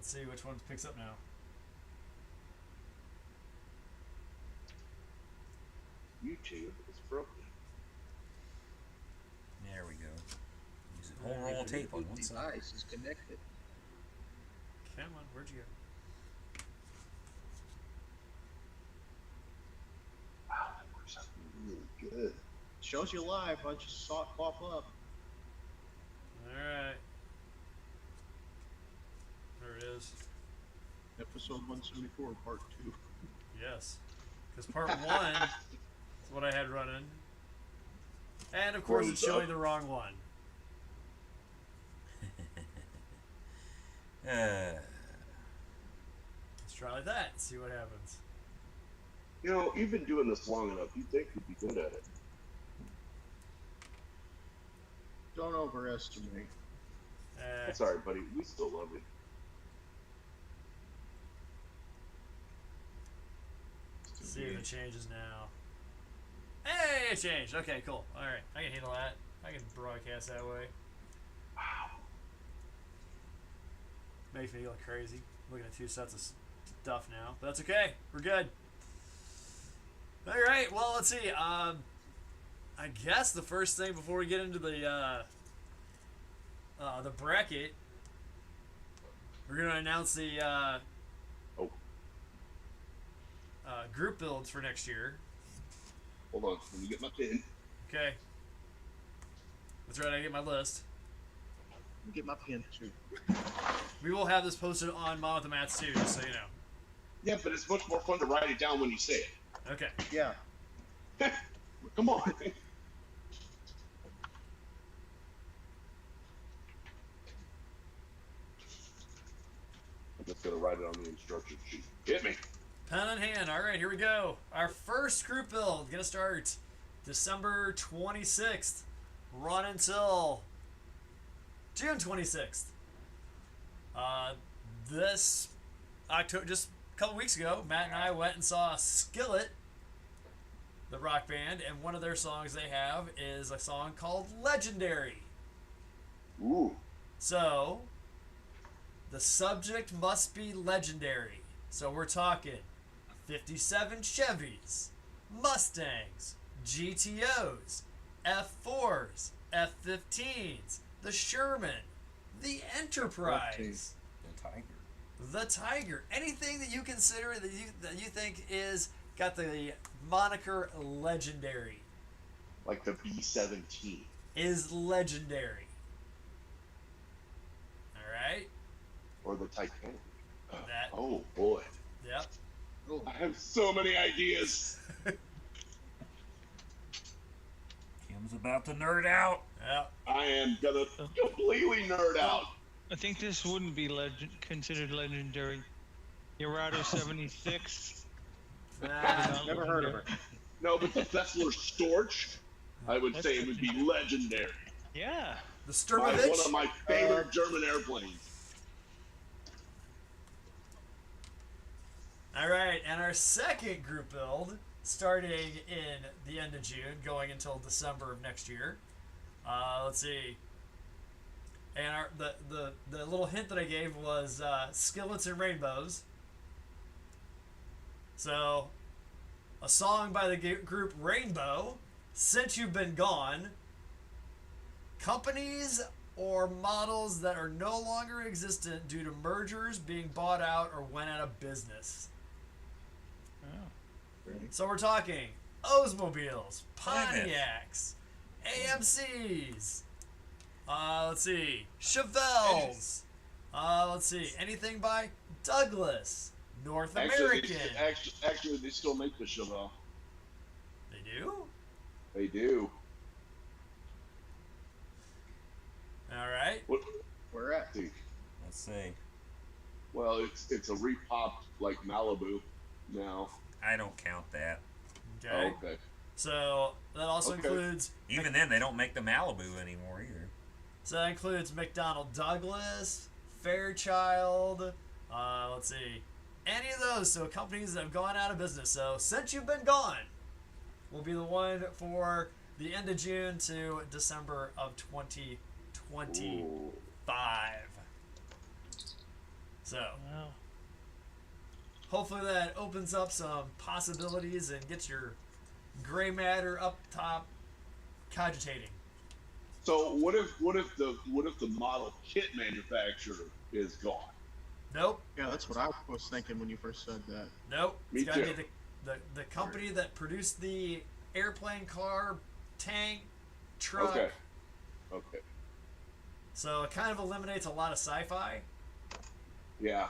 Let's see which one picks up now. YouTube is broken. There we go. Use a whole roll of tape on one side. Device is connected. Come on, where'd you go? Wow, that works out really good. Shows you live. I just saw it pop up. Alright. There it is. Episode 174, part 2. Yes. Because part 1 is what I had running. And of course it's showing the wrong one. Let's try like that, see what happens. You know, you've been doing this long enough. You think you'd be good at it. Don't overestimate. That's alright, buddy. We still love you. See if it changes now. Hey, it changed. Okay, cool. Alright, I can handle that. I can broadcast that way. Wow. Makes me look crazy. Looking at 2 sets of stuff now. But that's okay. We're good. Alright, well, let's see. I guess the first thing before we get into the bracket, we're going to announce the group builds for next year. Hold on. Let me get my pen. Okay. That's right, I get my list. Get my pen too. We will have this posted on Mom with the Mats too, just so you know. Yeah, but it's much more fun to write it down when you say it. Okay. Yeah. Come on. I'm just going to write it on the instruction sheet. Hit me. Pen in hand. All right, here we go. Our first group build gonna start December 26th, run until June 26th. This October, just a couple weeks ago, Matt and I went and saw Skillet, the rock band, and one of their songs they have is a song called Legendary. Ooh. So, the subject must be legendary. So we're talking 57 Chevys, Mustangs, GTOs, F4s, F15s, the Sherman, the Enterprise, the Tiger. Anything that you consider that you think is got the moniker legendary Like the B-17. is legendary. All right. Or the Titanic. That. Oh, boy. Yep. Oh, I have so many ideas. Kim's about to nerd out. Yep. I am going to completely nerd out. I think this wouldn't be considered legendary. Dorado 76. Nah. never heard of her. No, but the Fessler Storch, I would say it would be legendary. Yeah. The One Sturmovich. of my favorite German airplanes. All right, and our second group build, starting in the end of June, going until December of next year. Let's see. And the little hint that I gave was Skillets and Rainbows. So, a song by the group Rainbow, Since You've Been Gone. Companies or models that are no longer existent due to mergers, being bought out, or went out of business. Oh. So we're talking Oldsmobiles, Pontiacs, AMCs. Let's see, Chevelles. Let's see, anything by Douglas, North American. Actually, they still make the Chevelle. They do? They do. All right. What? Where at? See, Let's see. well, it's a repopped like Malibu now. I don't count that. Okay. Okay. So that also Okay. includes. Even then, they don't make the Malibu anymore either. So that includes McDonnell Douglas, Fairchild. Let's see, any of those. So companies that have gone out of business. So Since You've Been Gone will be the one for the end of June to December of 2025. Ooh. So Wow. hopefully that opens up some possibilities and gets your gray matter up top cogitating. So what if the model kit manufacturer is gone? Nope. Yeah, that's what I was thinking when you first said that. Nope. Me It's got to too. be the company that produced the airplane, car, tank, truck. Okay. Okay. So it kind of eliminates a lot of sci-fi. Yeah.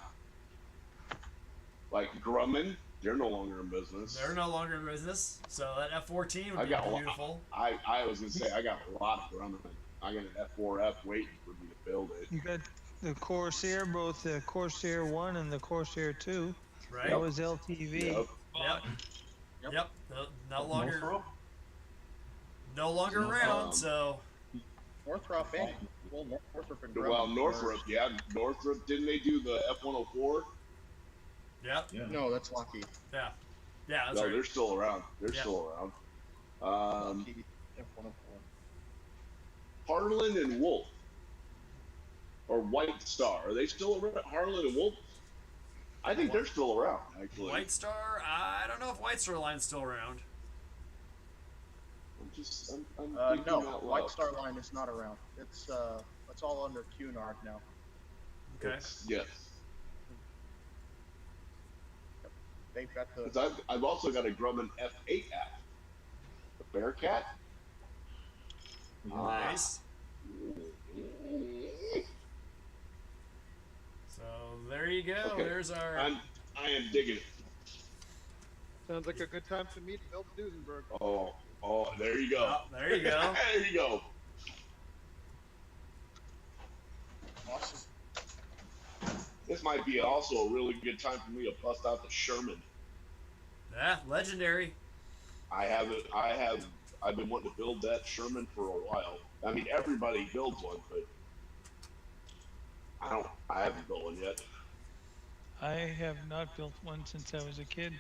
Like Grumman, they're no longer in business. They're no longer in business. So that F-14 would I be got a lot. beautiful. I was gonna say I got a lot of Grumman. I got an F4F waiting for me to build it. You got the Corsair, both the Corsair 1 and the Corsair 2. Right? That was LTV. Yep. Yep. Yep. Yep. No longer Um, around. So Northrop and well, Northrop and Well, Grumman Northrop, yeah, Northrop. Didn't they do the F104? yep. were- No, that's Lockheed. Yeah. Yeah. That's No, right. they're still around. They're Yeah. still around. Lockheed F-104. Harlan and Wolf, or White Star. Are they still around? Harlan and Wolf? I think they're still around. Actually, White Star. I don't know if White Star Line's still around. I'm thinking No, out White loud. Star Line is not around. It's all under Cunard now. Okay. Yes. They've got the 'Cause I've also got a Grumman F8F. The Bearcat? Nice. So there you go. Okay. There's our. I am digging it. Sounds like a good time for me to build Duesenberg. Oh, there you go. Oh, there you go. There you go. awesome. This might be also a really good time for me to bust out the Sherman. Yeah, legendary. I've been wanting to build that Sherman for a while. I mean, everybody builds one, but I haven't built one yet. I have not built one since I was a kid.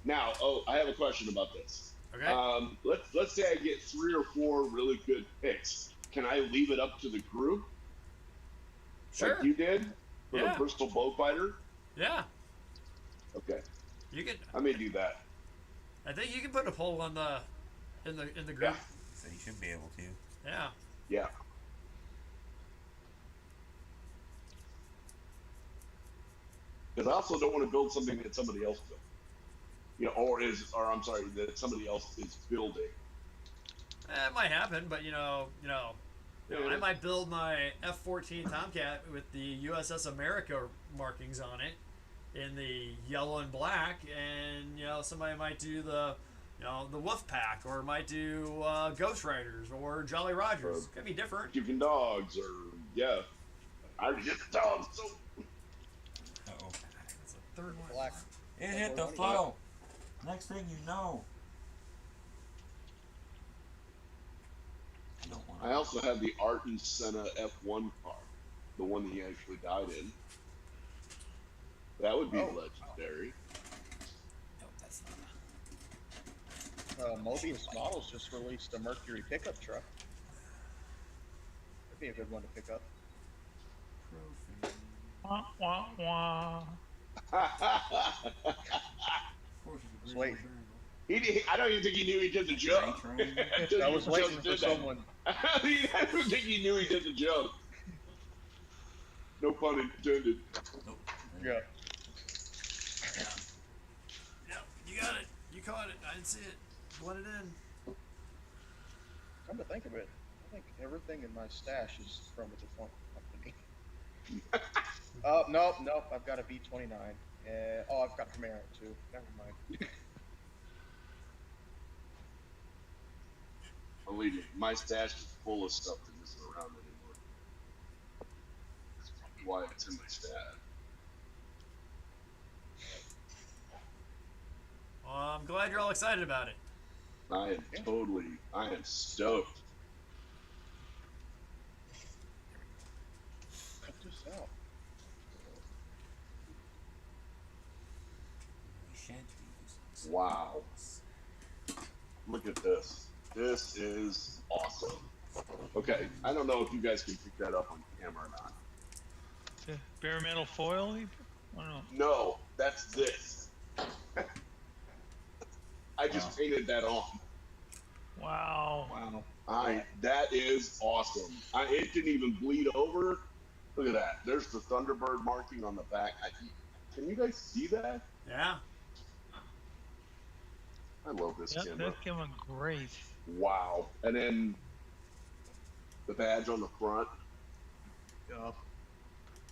Now, I have a question about this. Okay. Let's say I get 3 or 4 really good picks. Can I leave it up to the group Sure. like you did for Yeah. the Bristol Bowfighter? Yeah. Okay, You can. I may do that. I think you can put a poll on in the group. Yeah. So you should be able to. Yeah. Yeah. Because I also don't want to build something that somebody else built. That somebody else is building. It might happen, but I might build my F-14 Tomcat with the USS America markings on it in the yellow and black, and somebody might do the Wolf Pack, or might do Ghost Riders or Jolly Rogers. Could be different. Puking dogs, or yeah. I already did the dogs. So Uh-oh. That's the third one. Black. It hit the flow. Next thing you know. I don't want I also have the Art and Senna F1 car, the one that he actually died in. That would be Oh. legendary. No, that's not. Mobius Models just released a Mercury pickup truck. That'd be a good one to pick up. Wah, wah, wah. Wait. I don't even think he knew he did the joke. I was waiting for someone. I don't think he knew he did the joke. No pun intended. Yeah. Yep, you got it. You caught it. I didn't see it. Blend it in. Come to think of it, I think everything in my stash is from a defunct company. Nope. I've got a B-29. I've got Camaro too. Never mind. Believe me, my stash is full of stuff that isn't around anymore. That's probably why it's in my stash. Well, I'm glad you're all excited about it. I am stoked. Cut this out. We shan't be using Wow. Look at this. This is awesome. Okay, I don't know if you guys can pick that up on camera or not. The bare metal foil? I don't know. No, that's this. I just painted that on. Wow. Wow. That is awesome. It didn't even bleed over. Look at that. There's the Thunderbird marking on the back. Can you guys see that? Yeah. I love this Yep, camera. that came out great. Wow. And then the badge on the front. Yeah.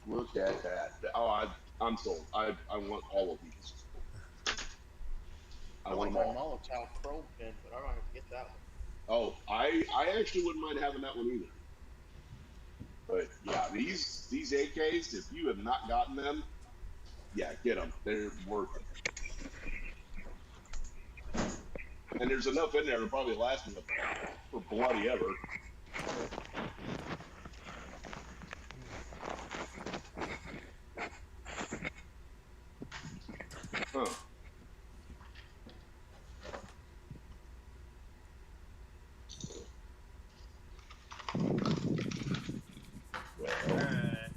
Look at that. Oh, I'm sold. I want all of these. I I want like them my all. Molotov Chrome pin, but I don't have to get that one. Oh, I actually wouldn't mind having that one either. But yeah, these AKs, if you have not gotten them, yeah, get them. They're worth it. And there's enough in there to probably last me for bloody ever. Huh. Alright.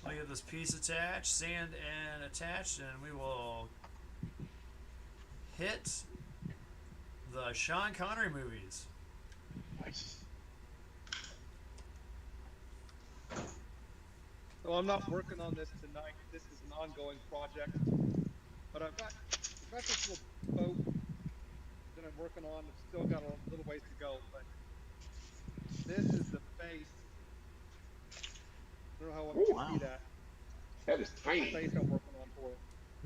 I'll get this piece attached, sand and attached, and we will hit the Sean Connery movies. Nice. So I'm not working on this tonight. This is an ongoing project. But I've got this little boat that I'm working on. I've still got a little ways to go, but this is the face. I don't know how well you Ooh, can see that. That is The tiny. face I'm working on for.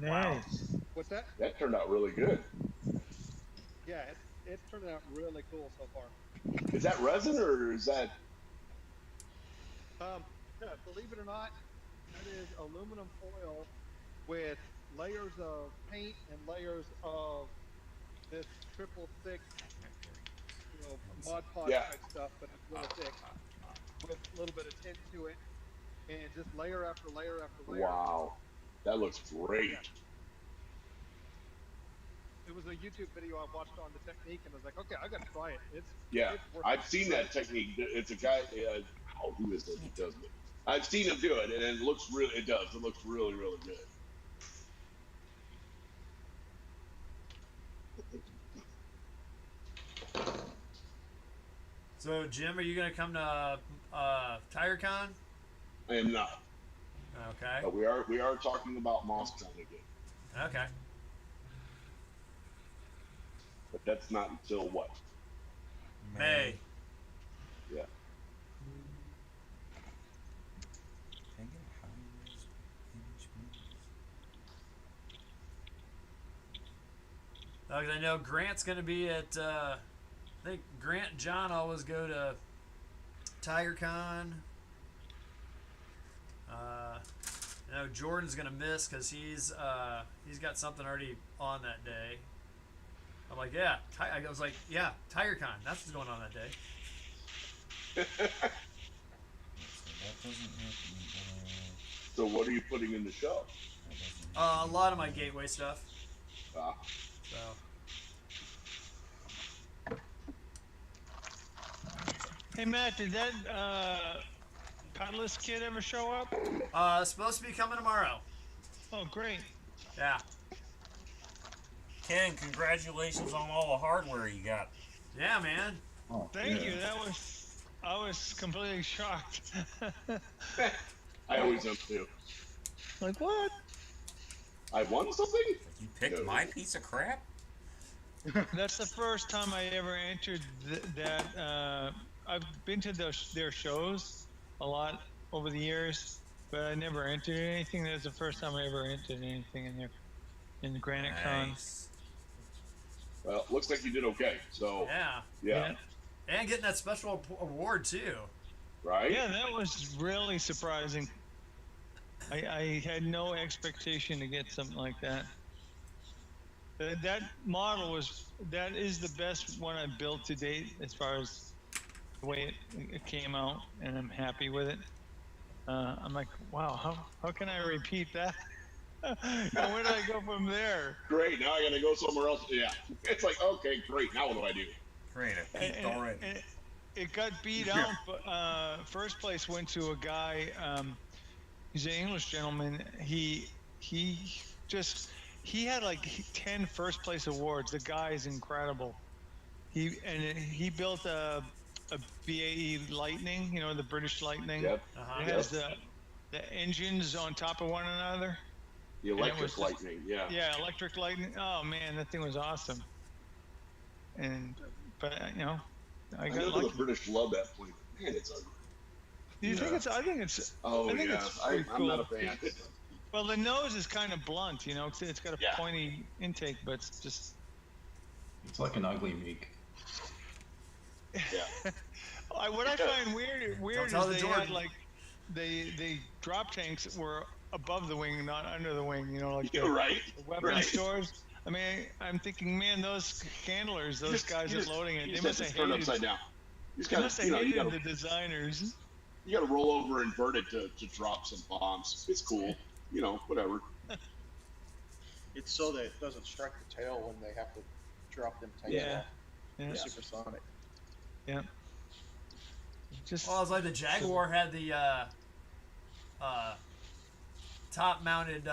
Nice. What's that? That turned out really good. Yeah, it's turning out really cool so far. Is that resin or is that? Yeah, believe it or not, that is aluminum foil with layers of paint and layers of this triple thick, Mod Podge Yeah. type stuff, but it's really thick with a little bit of tint to it, and just layer after layer after layer. Wow, that looks great. Yeah. It was a YouTube video I watched on the technique, and I was like, okay, I gotta try it. Yeah, it's worth I've it. seen that technique. It's a guy. Who is it? He does it. I've seen him do it, and it looks really. It does. It looks really, really good. So, Jim, are you going to come to TigerCon? I am not. Okay. But we are talking about MossCon again, Okay. but that's not until what? May. Yeah. Can I get a high-res image, please? I know Grant's going to be at, I think Grant and John always go to TigerCon. I know Jordan's going to miss because he's got something already on that day. I'm like, yeah. I was like, yeah, TigerCon. That's what's going on that day. So that doesn't have So what are you putting in the show? that doesn't A lot of my Gateway stuff. Ah, So. Hey Matt, did that Cutlass kid ever show up? Supposed to be coming tomorrow. Oh, great. Yeah. Ken, congratulations on all the hardware you got. Yeah, man. Oh, Thank you. I was completely shocked. I always am too. Like what? I won something? You picked No. my piece of crap? That's the first time I ever entered that. I've been to their shows a lot over the years, but I never entered anything. That's the first time I ever entered anything in the Granite Con. Nice. Well, looks like you did okay. So Yeah. yeah. And getting that special award too. Right? Yeah, that was really surprising. I had no expectation to get something like that. That model that is the best one I've built to date as far as the way it came out, and I'm happy with it. I'm like, wow, how can I repeat that? And where do I go from there? Great. Now I gotta go somewhere else. Yeah. It's like, okay, great. Now what do I do? Great, I peaked already. And it got beat out, but first place went to a guy. He's an English gentleman. He just he had like 10 first place awards. The guy is incredible. He built a BAE Lightning, you know, the British Lightning. Yep. It has the engines on top of one another. The electric lightning. Yeah. Yeah, electric lightning. Oh man, that thing was awesome. But you know, I got know lucky. the British love that plane. Man, it's ugly. Do you think it's? I think it's. Oh I think yeah, it's pretty I'm cool. not a fan. Well, the nose is kind of blunt, you know. It's got a Yeah. pointy intake, but it's just. It's like an ugly MiG. Yeah. What I find weird tell is the they Jordan. had like, they drop tanks were above the wing, not under the wing. You know, like You're right. the weapon Right. stores. I mean, I'm thinking, man, those handlers, those guys You that just- loading it, you they just must have have to turn it hated. upside down. You just They gotta, must have you know, you hated gotta, the designers. you gotta roll over and invert it to drop some bombs. It's cool. You know, whatever. It's so that it doesn't strike the tail when they have to drop them tanks Yeah. off. Yeah. They're supersonic. Yeah. Just. Well, it's like the Jaguar had the top-mounted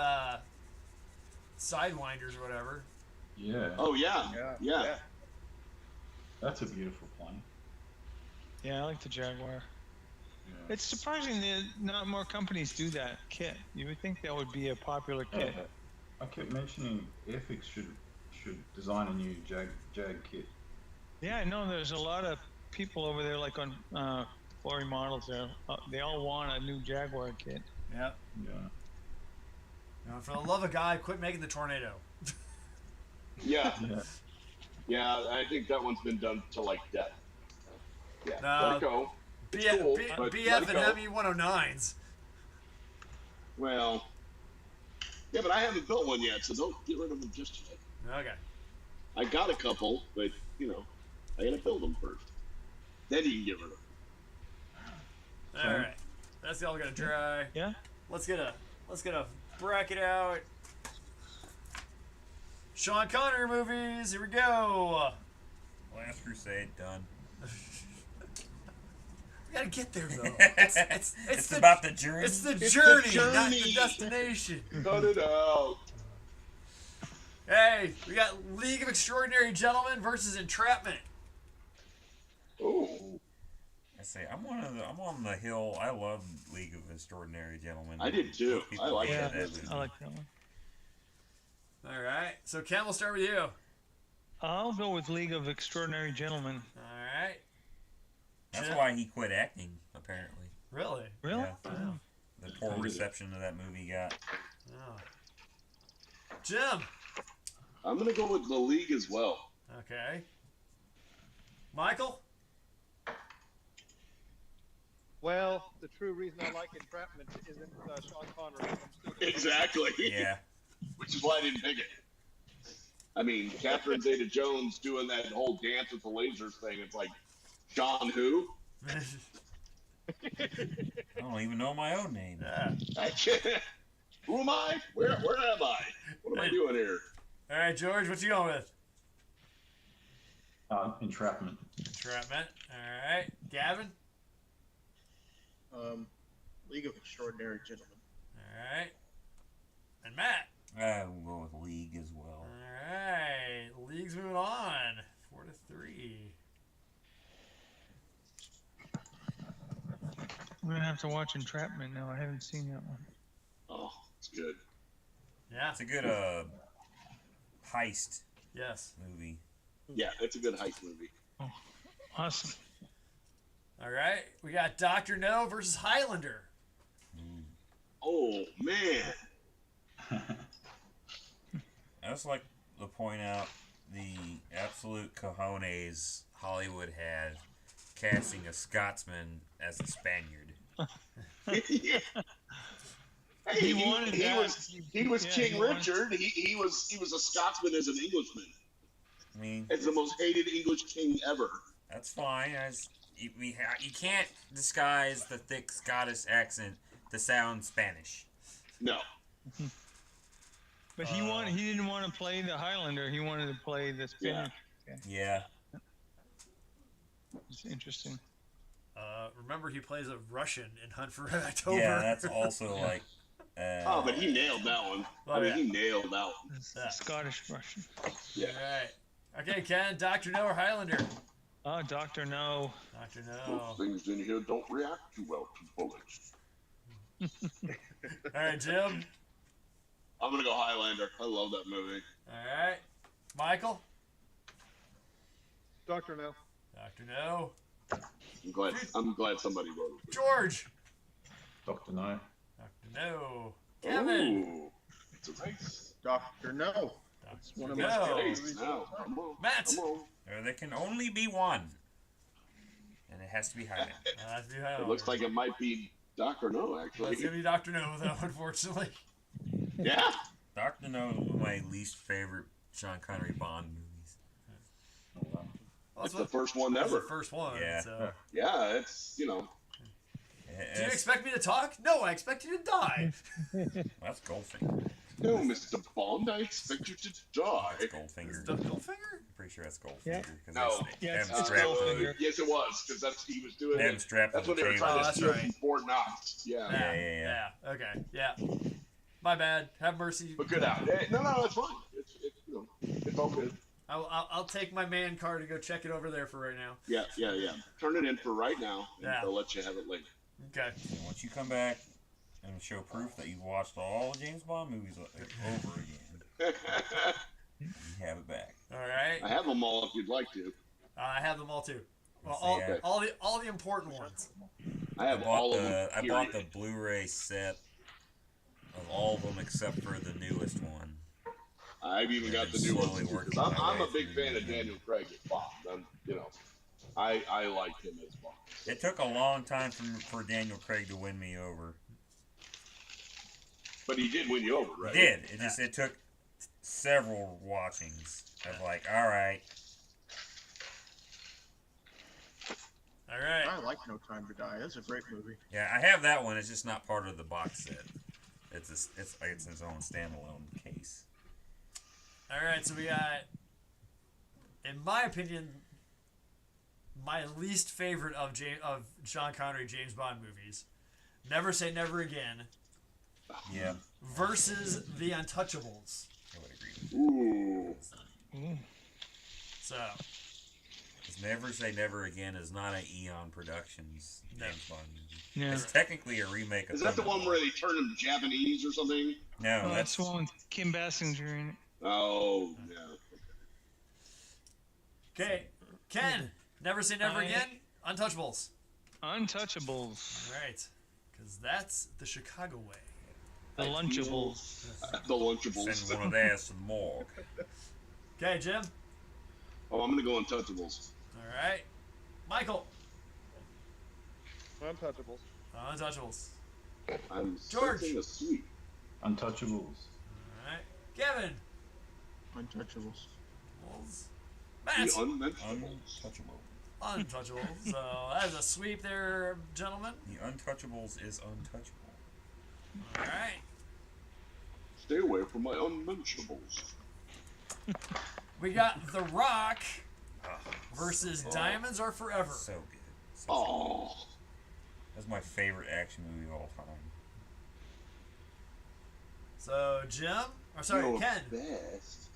sidewinders or whatever. Yeah, Oh yeah. Yeah. that's a beautiful plane. Yeah, I like the Jaguar. Yeah. It's surprising that not more companies do that kit. You would think that would be a popular kit. Yeah, I kept mentioning Airfix should design a new Jag kit. Yeah, I know there's a lot of people over there, like on Flory Models. There, they all want a new Jaguar kit. Yep. Yeah. You know, for the love of God, quit making the Tornado. Yeah. Yeah. Yeah. I think that one's been done to like death. Yeah. No. Let it go. B- cool, B- but BF let it and go. ME 109s. Well. Yeah, but I haven't built one yet, so don't get rid of them just yet. Okay. I got a couple, but you know, I gotta build them first. Then you can get rid of them. All right. That's all gonna dry. Yeah. Let's get a bracket out. Sean Connery movies. Here we go. Last Crusade done. We gotta get there though. It's about the journey. It's the It's the journey, not the journey. destination. Cut it out. Hey, we got League of Extraordinary Gentlemen versus Entrapment. Oh. I say I'm on the hill. I love League of Extraordinary Gentlemen. I did too. Most people I like hate Yeah, that movie. I like that one. All right. So Ken, we'll start with you. I'll go with League of Extraordinary Gentlemen. All right. That's Jim? why he quit acting, apparently. Really? Really? Yeah. Oh. The poor reception of that movie got. Oh. Jim. I'm gonna go with the League as well. Okay. Michael. Well, the true reason I like Entrapment isn't Sean Connery. I'm still gonna Exactly. Yeah. Which is why I didn't pick it. I mean, Catherine Zeta-Jones doing that whole dance with the lasers thing. It's like, John who? I don't even know my own name. Yeah. I can't. Who am I? Where am I? What am I doing here? All right, George. What you going with? Entrapment. Entrapment. All right. Gavin. League of Extraordinary Gentlemen. All right. And Matt. We'll go with League as well. All right. League's moving on. 4-3. I'm gonna have to watch Entrapment now. I haven't seen that one. Oh, it's good. Yeah. It's a good heist Yes. movie. Yeah, it's a good heist movie. Awesome. All right. We got Dr. No versus Highlander. Oh man. I just like to point out the absolute cojones Hollywood had casting a Scotsman as a Spaniard. Yeah. Hey, He wanted that. he was Yeah, King he wanted- Richard. He was a Scotsman as an Englishman. I mean, As the most hated English king ever. that's fine. You can't disguise the thick Scottish accent to sound Spanish. No. But he didn't want to play the Highlander. He wanted to play the Spanish. Yeah. It's interesting. Remember, he plays a Russian in Hunt for Red October. Yeah, that's also like. Oh, but he nailed that one. Oh, I mean, yeah. he nailed that one. It's the Scottish Russian. Yeah. All right. Okay, Ken, Dr. No or Highlander? Oh, Doctor No. Dr. Those No. things in here don't react too well to bullets. All right, Jim. I'm gonna go Highlander. I love that movie. All right. Michael? Doctor No. Dr. No. I'm glad somebody voted. for George? Dr. No. Dr. No. it. Kevin? Ooh, it's a race. Doctor No. It's one of my no. favorites. Race now. Come on. Matt? Come on. There can only be one. And it has to be Highlander. It looks like it might be Doctor No, actually. It's going to be Dr. No, though, unfortunately. Yeah. Dr. No is one of my least favorite Sean Connery Bond movies. Oh, wow. Well, It's the first one that's ever. the first one. Yeah. So. Yeah, it's, you know. Do you expect me to talk? No, I expect you to die. That's Goldfinger. No, Mr. Bond, I expect you to die. That's Goldfinger. Stuff Goldfinger? I'm pretty sure that's Goldfinger. Yeah. Because No. Yeah, them it's strapped to Goldfinger. the, Yes, it was, because that's he was doing them it. strapped That's to what the they were table. trying Oh, to that's steal right. from Fort Knox. Yeah. Yeah. Okay. Yeah. My bad. Have mercy. But good out. No, it's fine. You know, it's all good. I'll take my man card and go check it over there for right now. Yeah. Turn it in for right now, and Yeah. they'll let you have it later. Okay. And once you come back and show proof that you've watched all the James Bond movies over again, you have it back. All right. I have them all if you'd like to. I have them all too. Well, Yeah. all the important ones. I have all of them. I bought the period. Blu-ray set of all of them except for the newest one. I've even I've got the been new slowly ones. working I'm my a way big through fan of them. Daniel Craig as Bond. You know, I like him as Bond. It took a long time for Daniel Craig to win me over. But he did win you over, right? It did. It took several watchings of like, all right, All right. I like No Time to Die. That's a great movie. yeah, I have that one. It's just not part of the box set. It's its own standalone case. All right. So we got, in my opinion, my least favorite of Sean Connery James Bond movies, Never Say Never Again Yeah, versus The Untouchables. I would agree. Ooh. So Because Never Say Never Again is not an Eon Productions No. James Bond movie. Yeah. It's technically a remake of. Is that the one where they turn him Japanese or something? No, Oh, that's the one with Kim Basinger in it. Oh, yeah. okay, Ken, Never Say Never I- Again. Untouchables. Untouchables. All right, because that's the Chicago way. The Lunchables. The Lunchables. Send one of theirs to the morgue. Okay, Jim. Oh, I'm gonna go Untouchables. All right, Michael. Untouchables. Untouchables. I'm George. sensing a sweep. Untouchables. All right, Kevin. Untouchables. Matt. The Unmentionables. Untouchable. Untouchable. So that's a sweep there, gentlemen. The Untouchables is untouchable. All right. Stay away from my Unmentionables. We got The Rock versus Diamonds Are Forever. So good. So Oh. That's my favorite action movie of all time. So Jim, or sorry, You're Ken. best.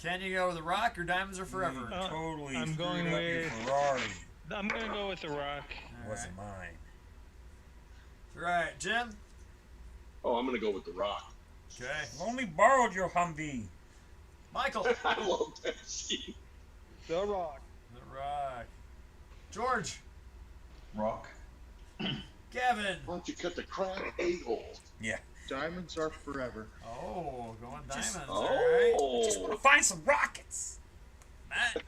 Can you go with The Rock or Diamonds Are Forever? You Uh, totally I'm screwed going up your with- Ferrari. I'm gonna go with The Rock. All Wasn't right. mine. All right, Jim. Oh, I'm gonna go with The Rock. Okay, I've only borrowed your Humvee. Michael. I love that scene. The Rock. The Rock. George. Rock. Gavin. Why don't you cut the crap 8 holes? Yeah. Diamonds Are Forever. Oh, going Diamonds. Just- All right. Just want to find some rockets. Matt.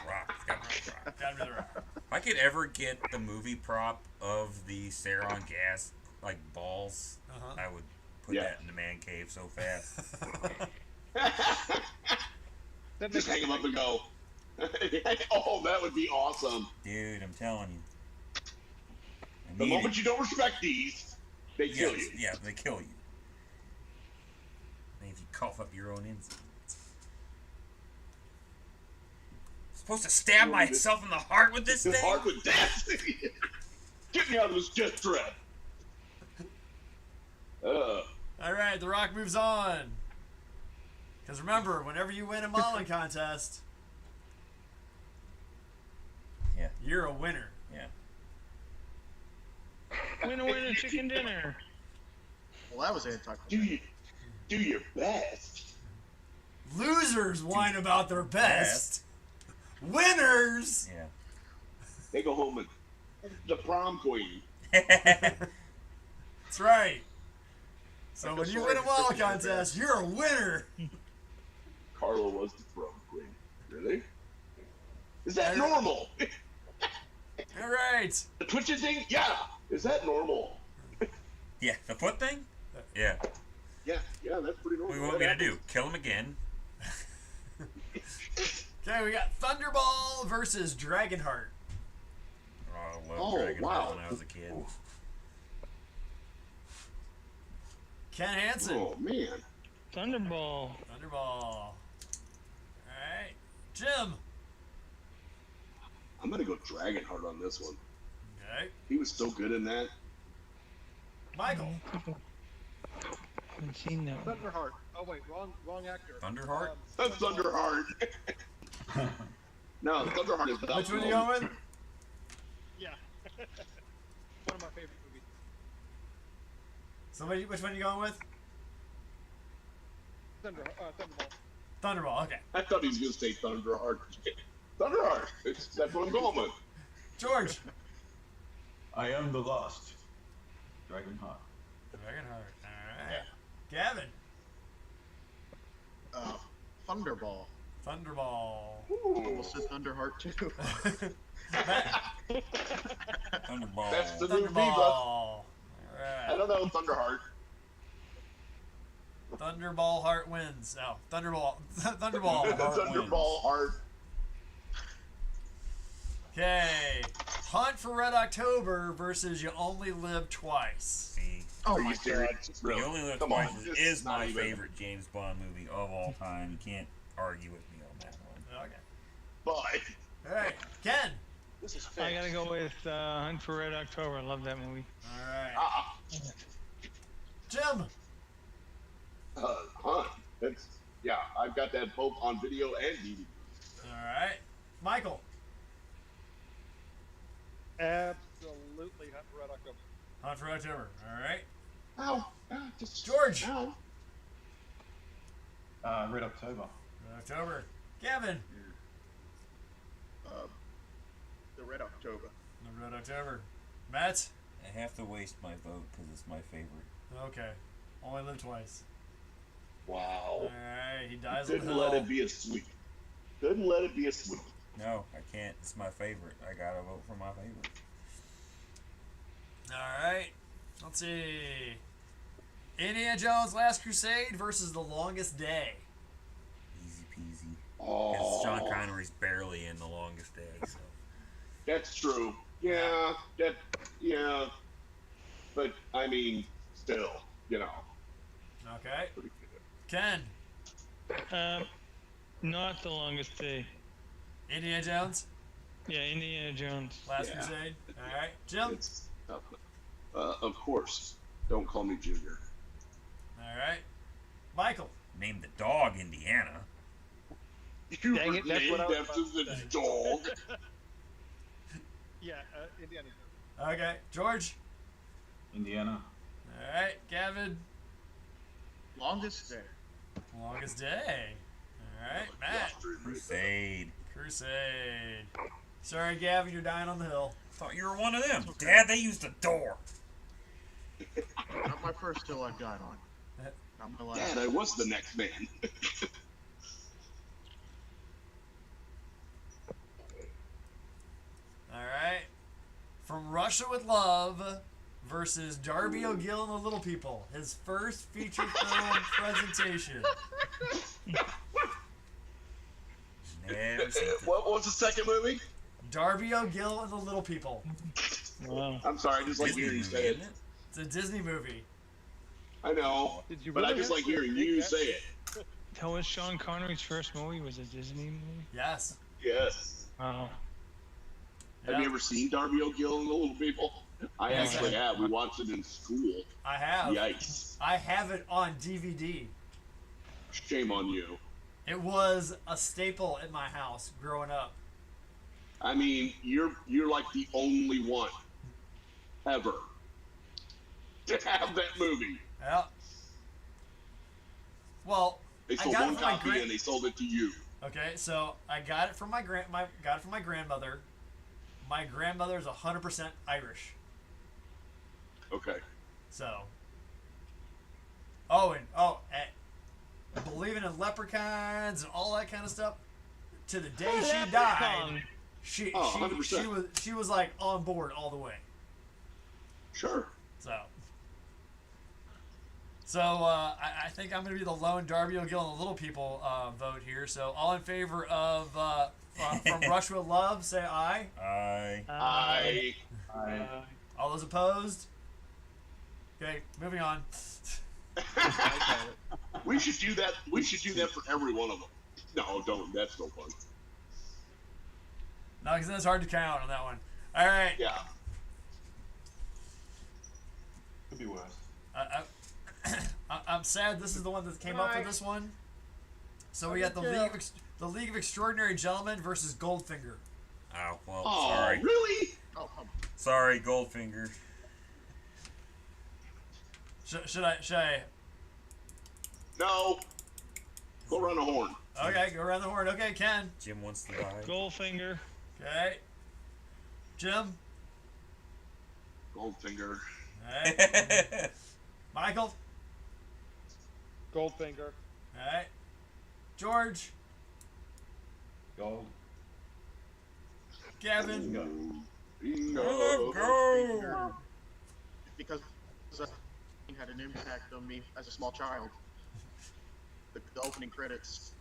Rock. It's gotta be rock. Gotta be The Rock. If I could ever get the movie prop of the Saron gas like balls, Uh-huh. I would put Yeah. that in the man cave so fast. That Just makes hang them up and go. Oh, that would be awesome. Dude, I'm telling you. I The need moment it. you don't respect these, they kill Yes, you. yeah, they kill you. And if you cough up your own insides. supposed to stab myself in the heart with this It's thing? hard with that. Get me out of this death trap. All right, The Rock moves on. Because remember, whenever you win a modeling contest, Yeah. you're a winner. Yeah. Winner, chicken dinner. Well, that was Do your best. Losers whine about their best. Winners. Yeah. They go home and the prom queen. That's right. So Like when a you sword win a model sticking in your contest, you're a winner. Carla was the prom queen. Really? Is that normal? All right. The twitching thing? Yeah. Is that normal? Yeah, the foot thing? Yeah. Yeah, that's pretty normal. What do you want me to do? Kill him again? Okay, we got Thunderball versus Dragonheart. Oh, I love Oh, Dragon wow. Ball when I was a kid. Ken Hansen. Oh man. Thunderball. Thunderball. All right. Jim. I'm gonna go Dragonheart on this one. Okay. He was so good in that. Michael. Haven't seen that one. Thunderheart. Oh wait, wrong actor. Thunderheart? That's Thunderheart. No, Thunderheart is not. Which one are you going with? Yeah. One of my favorite movies. Somebody, which one are you going with? Thunderball. Thunderball. Okay. I thought he was gonna say Thunderheart. Thunderheart. That's what I'm going with. George. I am the lost. Dragonheart. Dragonheart. All right. Gavin. Thunderball. Thunderball. Almost said Thunderheart too. Matt. Thunderball. That's the new Thunderball. Viva. All I right. don't know Thunderheart. Thunderball Heart wins. Oh, Thunderball. Thunderball. Heart wins. Thunderball Heart. Okay. Hunt for Red October versus You Only Live Twice. See, Oh Are my you god. serious? Really? You Only Live Come on, Twice this is not my even- favorite James Bond movie of all time. You can't argue with me on that one. Okay. Bye. All right. Ken. This is I gotta fixed. go with Hunt for Red October. I love that movie. All right. Jim. Hunt. It's I've got that both on video and DVD. All right. Michael. Absolutely Hunt for Red October. Hunt for October. All right. Ow. Just George. Ow. Red October. Red October. Gavin. The Red October. Red October. Matt. I have to waste my vote because it's my favorite. Okay. Only live twice. All Wow. right. He dies on the Couldn't hill. let it be a sweep. Couldn't let it be a sweep. No, I can't. It's my favorite. I gotta vote for my favorite. All right. Let's see. Indiana Jones Last Crusade versus The Longest Day. Easy peasy. Oh, Because Sean Connery's barely in The Longest Day, so. that's true. Yeah, but I mean, still, Okay. pretty good. Ken. Not The Longest Day. Indiana Jones Yeah, Indiana Jones. Last Yeah. Crusade. All right. Jim. It's tough. Of course. Don't call me Junior. All right. Michael. Name the dog Indiana. You Dang it, that's what I was about after to the say. dog. Yeah, Indiana. Okay. George. Indiana. All right. Gavin. Longest day. Longest Day. All right. Matt. Crusade. Crusade. Sorry, Gavin. You're dying on the hill. Thought you were one of them. Dad, they used a door. Not my first hill I've died on. Not my last. Dad, I was the next man. All right. From Russia with Love versus Darby O'Gill and the Little People. His first feature film presentation. Never seen it. What was the second movie? Darby O'Gill and the Little People. Wow. I'm sorry, I just like Disney hearing you movie, say it. isn't it? It's a Disney movie. I know, Did you but I really just have like to hearing make you that? say it. That was Sean Connery's first movie. Was a Disney movie. Yes. Yes. Wow. Have you ever seen Darby O'Gill and the Little People? I Yes, actually I have. We watched it in school. I have. Yikes. I have it on DVD. Shame on you. It was a staple in my house growing up. I mean, you're like the only one ever to have that movie. Yeah. Well, They I sold got it one from my copy and they sold it to you. Okay, so I got it from my grandmother. My grandmother is 100% Irish. Okay. So. Believing in leprechauns and all that kind of stuff. To the day she died, she 100%. she was like on board all the way. Sure. So I think I'm going to be the lone Darby O'Gill and the Little People vote here. So all in favor of from Rush with Love, say aye. Aye. All those opposed? Okay, moving on. We should do that. We should do that for every one of them. No, don't. That's no fun. No, because that's hard to count on that one. All right. Yeah. Could be worse. I'm sad this is the one that came up for this one. So we got the League of Extraordinary Gentlemen versus Goldfinger. Oh, well, Oh, sorry. really? Oh, come on. Sorry, Goldfinger. Should I? No. Go run a horn. Okay, go around the horn. Okay, Ken. Jim wants to die. Goldfinger. Okay. Jim. Goldfinger. All right. Michael. Goldfinger. All right. George. Gold. Gavin. Bingo. Go! Because it had an impact on me as a small child. The opening credits.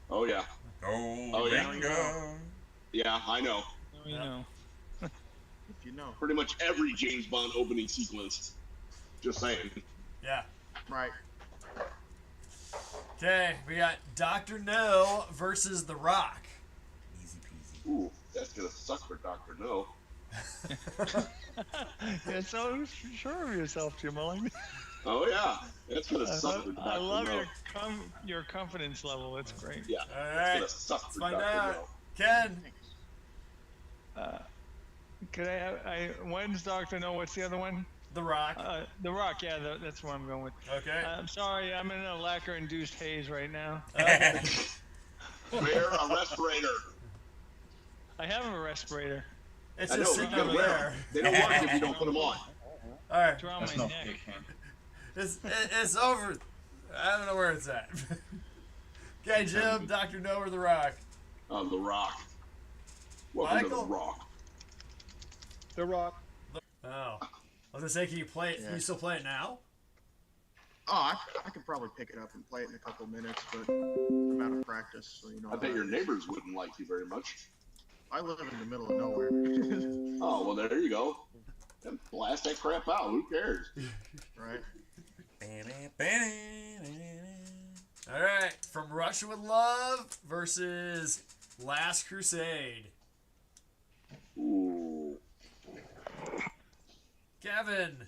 Oh yeah. Oh, yeah. Yeah, I know. Oh, you know. If you know. Pretty much every James Bond opening sequence. Just saying. Yeah. Right. Okay, we got Dr. No versus The Rock. Easy peasy. Ooh, that's gonna suck for Dr. No. You're so sure of yourself, Jim. I like that. Oh yeah, that's gonna suck for Dr. I love No. your confidence level. It's great. Yeah, All that's right. gonna suck for Let's find Dr. out. No. Ken. Could when's Doctor No? What's the other one? The Rock. The Rock. Yeah, that's what I'm going with. Okay. I'm sorry, I'm in a lacquer-induced haze right now. Okay. Wear a respirator. I have a respirator. It's I know, just you sitting gotta over wear there. 'em. They don't work if you don't put them on. All right. Draw That's my not neck. fair, Ken. It's over. I don't know where it's at. Okay, Jim, Dr. No or The Rock? On the Rock. Welcome Michael? to the Rock. The Rock. Oh. I was gonna say, can you play it? Can you still play it now? Oh, I could probably pick it up and play it in a couple minutes, but I'm out of practice, so you know. I bet your neighbors wouldn't like you very much. I live in the middle of nowhere. Oh, well, there you go. Then blast that crap out. Who cares? Right? All right. From Russia with Love versus Last Crusade. Ooh. Kevin.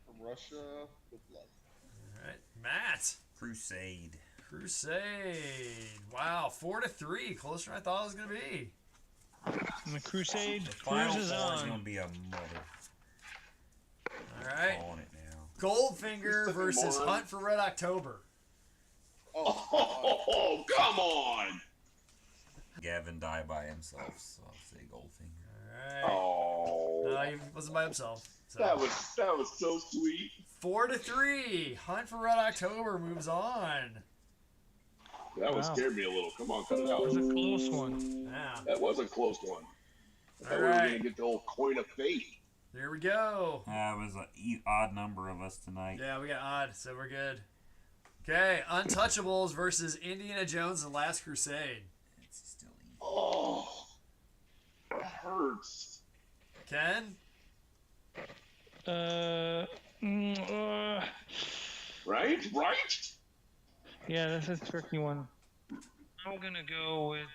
From Russia with Love. All right. Matt. Crusade. Crusade. Wow. 4-3. Closer than I thought it was gonna be. And the Crusade The final cruises four is on. gonna be a mother. All right. Calling it now. Goldfinger versus more. Hunt for Red October. Oh, come on. Gavin died by himself, so I'll say Goldfinger. All right. Oh. No, he wasn't by himself. So. That was so sweet. 4-3. Hunt for Red October moves on. That one Wow. scared me a little. Come on, cut it It out. was a close one. Yeah. That was a close one. I thought All we were right. gonna get the old coin of fate. There we go. It was an odd number of us tonight. Yeah, we got odd, so we're good. Okay, Untouchables versus Indiana Jones and Last Crusade. It's still easy. Oh, that hurts. Ken? Right? Yeah, that's a tricky one. I'm gonna go with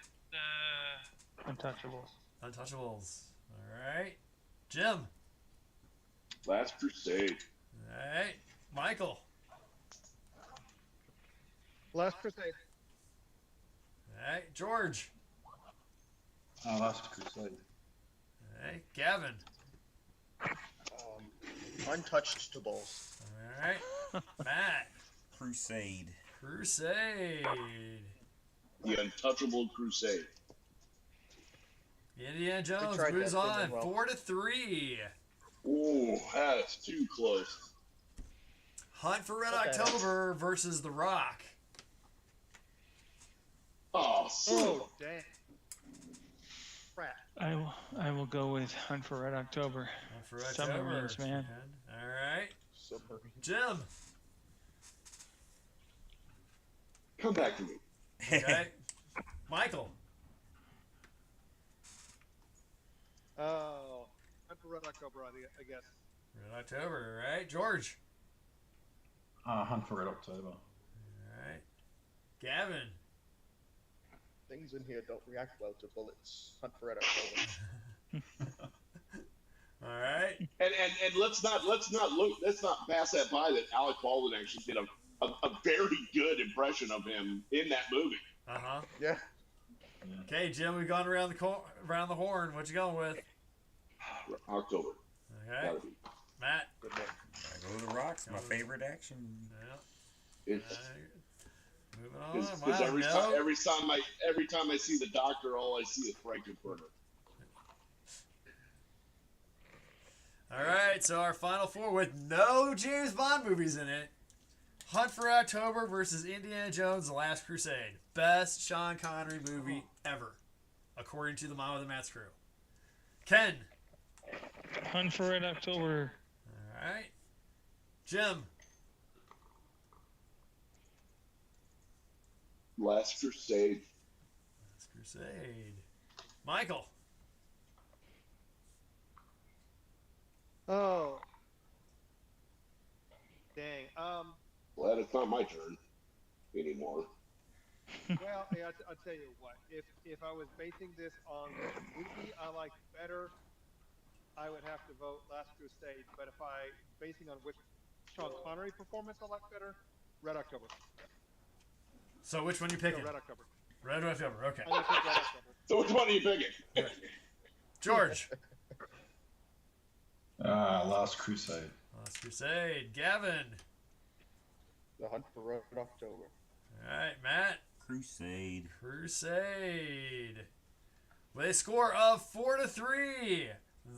Untouchables. Untouchables. All right. Jim. Last Crusade. All right. Michael. Last Crusade. All right. George. Last Crusade. All right. Gavin. Untouchables. All right. Matt. Crusade. Crusade. The Untouchable Crusade. Indiana Jones tried moves that, on didn't they? 4-3. Ooh, that's too close. Hunt for Red Okay. October versus The Rock. Oh, son of Oh, dang. Crap. I will go with Hunt for Red October. Hunt for Red Submarines, October. man. All right. Submarine. Jim. Come back to me. Okay. Michael. Oh, Hunt for Red October, I guess. Red October. All right. George. Hunt for Red October. All right. Gavin. Things in here don't react well to bullets. Hunt for Red October. All right. And let's not pass that by that Alec Baldwin actually did a very good impression of him in that movie. Uh-huh. Yeah. Okay, Jim, we've gone around around the horn. What you going with? October. Okay. Gotta be. Matt. Good name. I go to the Rock's my favorite action. Yeah. It's Moving on. because Wow, no. every time I see the Doctor, all I see is Frankenfurter. All right, so our final four with no James Bond movies in it. Hunt for October versus Indiana Jones: The Last Crusade. Best Sean Connery movie ever, according to the Mom of the Matt's crew. Ken. Hunt for Red October. All right. Jim. Last Crusade. Last Crusade. Michael. Oh. Dang. Glad it's not my turn anymore. Well, yeah, I'll tell you what. If I was basing this on the movie I like better, I would have to vote Last Crusade. But if I basing on which Sean Connery performance I like better, Red October. So which one you No, picking? Red October. Red October. Okay. I'm gonna pick Red October. So which one are you picking? George. Last Crusade. Last Crusade. Gavin. The Hunt for Red October. All right, Matt. Crusade. Crusade. With a score of 4-3.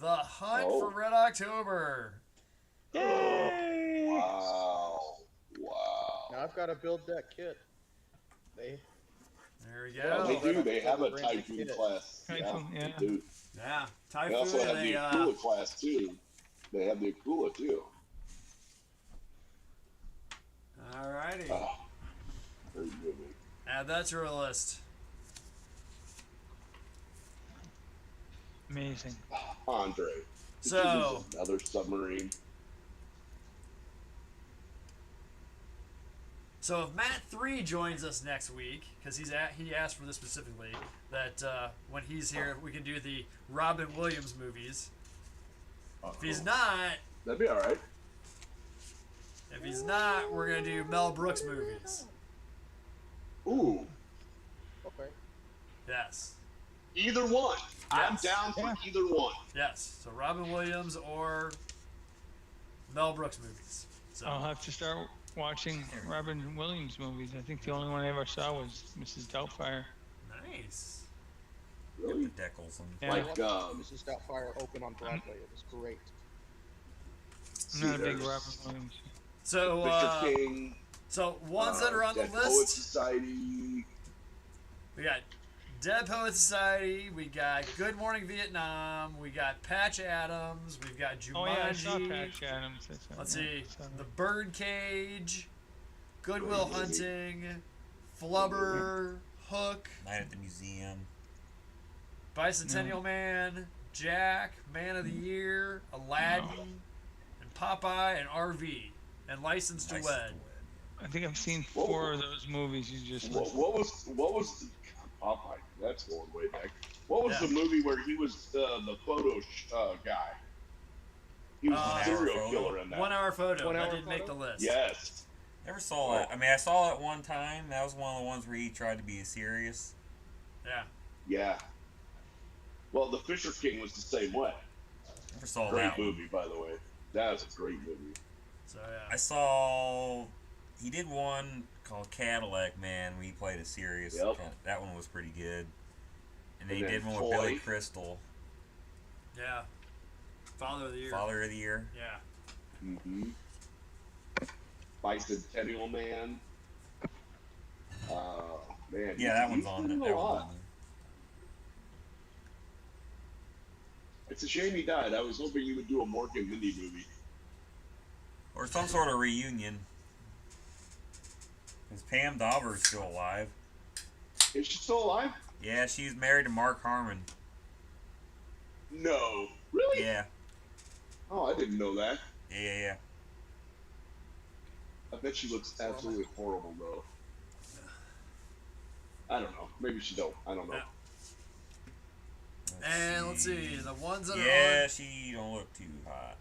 The Hunt Oh. for Red October. Yay! Wow. Now I've got to build that kit. They There we Yeah, go. they do. They have a Brand Typhoon kit. class. Typhoon, they yeah. do. Yeah. They Typhoon also have and the they, Akula class too. They have the Akula too. alrighty. Oh, very good. Man. Add that to our list. Amazing. Andre. This So- is another submarine. So if Matt 3 joins us next week, because he asked for this specifically, that when he's here we can do the Robin Williams movies. Oh, If he's cool. not, That'd be all right. we're gonna do Mel Brooks movies. Ooh, okay. Yes. either one. I'm Yes. down for Yeah. either one. Yes. So Robin Williams or Mel Brooks movies. So I'll have to start watching Robin Williams movies. I think the only one I ever saw was Mrs. Doubtfire. nice. Really? Deckelson. Yeah. Like Mrs. Doubtfire open on Broadway. It was great. I'm not a big there's Robin Williams. So Victor King. so ones that are on the Dead Poets list, Society. we got Dead Poets Society, we got Good Morning Vietnam, we got Patch Adams, we've got Jumanji. Oh yeah, I saw Patch Adams. Let's Yeah, see, I saw The that. Birdcage, Goodwill Hunting, Flubber, Hook, Night at the Museum. Bicentennial Man, Jack, Man of the Year, Aladdin, and Popeye, and RV, and License to License Wed. I think I've seen Whoa. 4 of those movies you just What listed. was the Popeye? That's going way back. What was Yeah. the movie where he was the photo guy? He was a serial Photo? killer in that. 1 hour photo. 1 That hour didn't make the photo? list. Yes. Never saw it. I mean, I saw it one time. That was one of the ones where he tried to be serious. Yeah. Yeah. Well, The Fisher King was the same way. Never saw Great that one. movie, by the way. That was a great movie. So yeah. I saw he did one called Cadillac Man where he played a serious. Yep. That one was pretty good. And then And he then did one with Billy Toy. Crystal, Yeah. Father of the Year. Father of the Year. Yeah. Mm-hmm. Bicentennial Man. Man. Yeah, that one's he's on been in there. a That one's lot. on there. It's a shame he died. I was hoping he would do a Mork and Mindy movie. Or some sort of reunion. Is Pam Dauber's still alive? Is she still alive? Yeah, she's married to Mark Harmon. No. Really? Yeah, Oh, I didn't know that. yeah. I bet she looks absolutely horrible, though. I don't know. Maybe she don't. I don't know. And let's see the ones that are Yeah, on. she don't look too hot.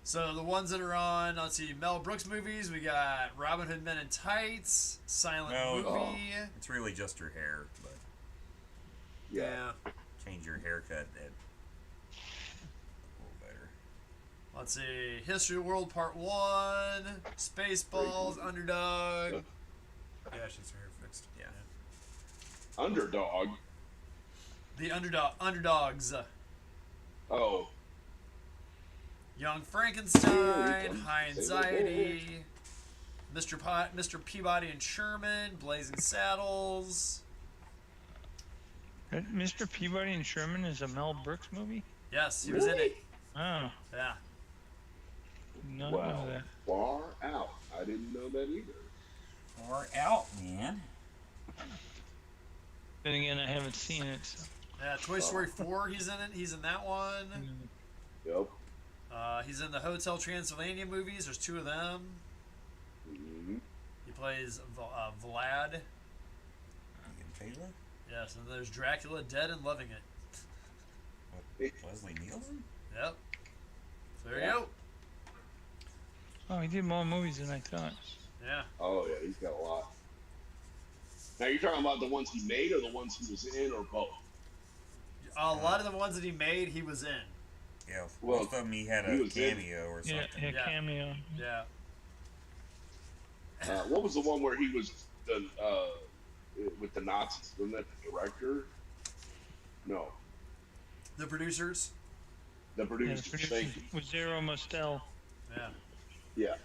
So the ones that are on. Let's see Mel Brooks movies. We got Robin Hood Men in Tights, Silent No. Movie. It's really just her hair, but Yeah. change your haircut. That a little better. Let's see History of the World Part 1, Spaceballs, Underdog. Yeah, she's her hair fixed. Yeah. Underdog. The Underdogs. Oh. Young Here Frankenstein, he comes. High Anxiety, Mr. Peabody and Sherman, Blazing Saddles. Mr. Peabody and Sherman is a Mel Brooks movie? Yes, he was in it. Oh, Yeah. did not Wow. know that. Far out. I didn't know that either. Far out, man. Then again, I haven't seen it. So. Yeah, Toy Story 4, he's in it. He's in that one. Yep. He's in the Hotel Transylvania movies. There's 2 of them. Mm-hmm. He plays Vlad. Ian Taylor? Yes, and there's Dracula, Dead and Loving It. With Leslie Nielsen? Yep. So there Yeah. you go. Oh, he did more movies than I thought. Yeah. Oh, yeah, he's got a lot. Now, you're talking about the ones he made or the ones he was in or both? A lot of the ones that he made, he was in. Yeah, Well, most of them he had he a was in- cameo or Yeah, something. Yeah. cameo. Yeah. What was the one where he was with the Nazis? Wasn't that the director? No, The producers. the Yeah, producer. the producer Thank you. was Zero Mostel. Yeah. Yeah.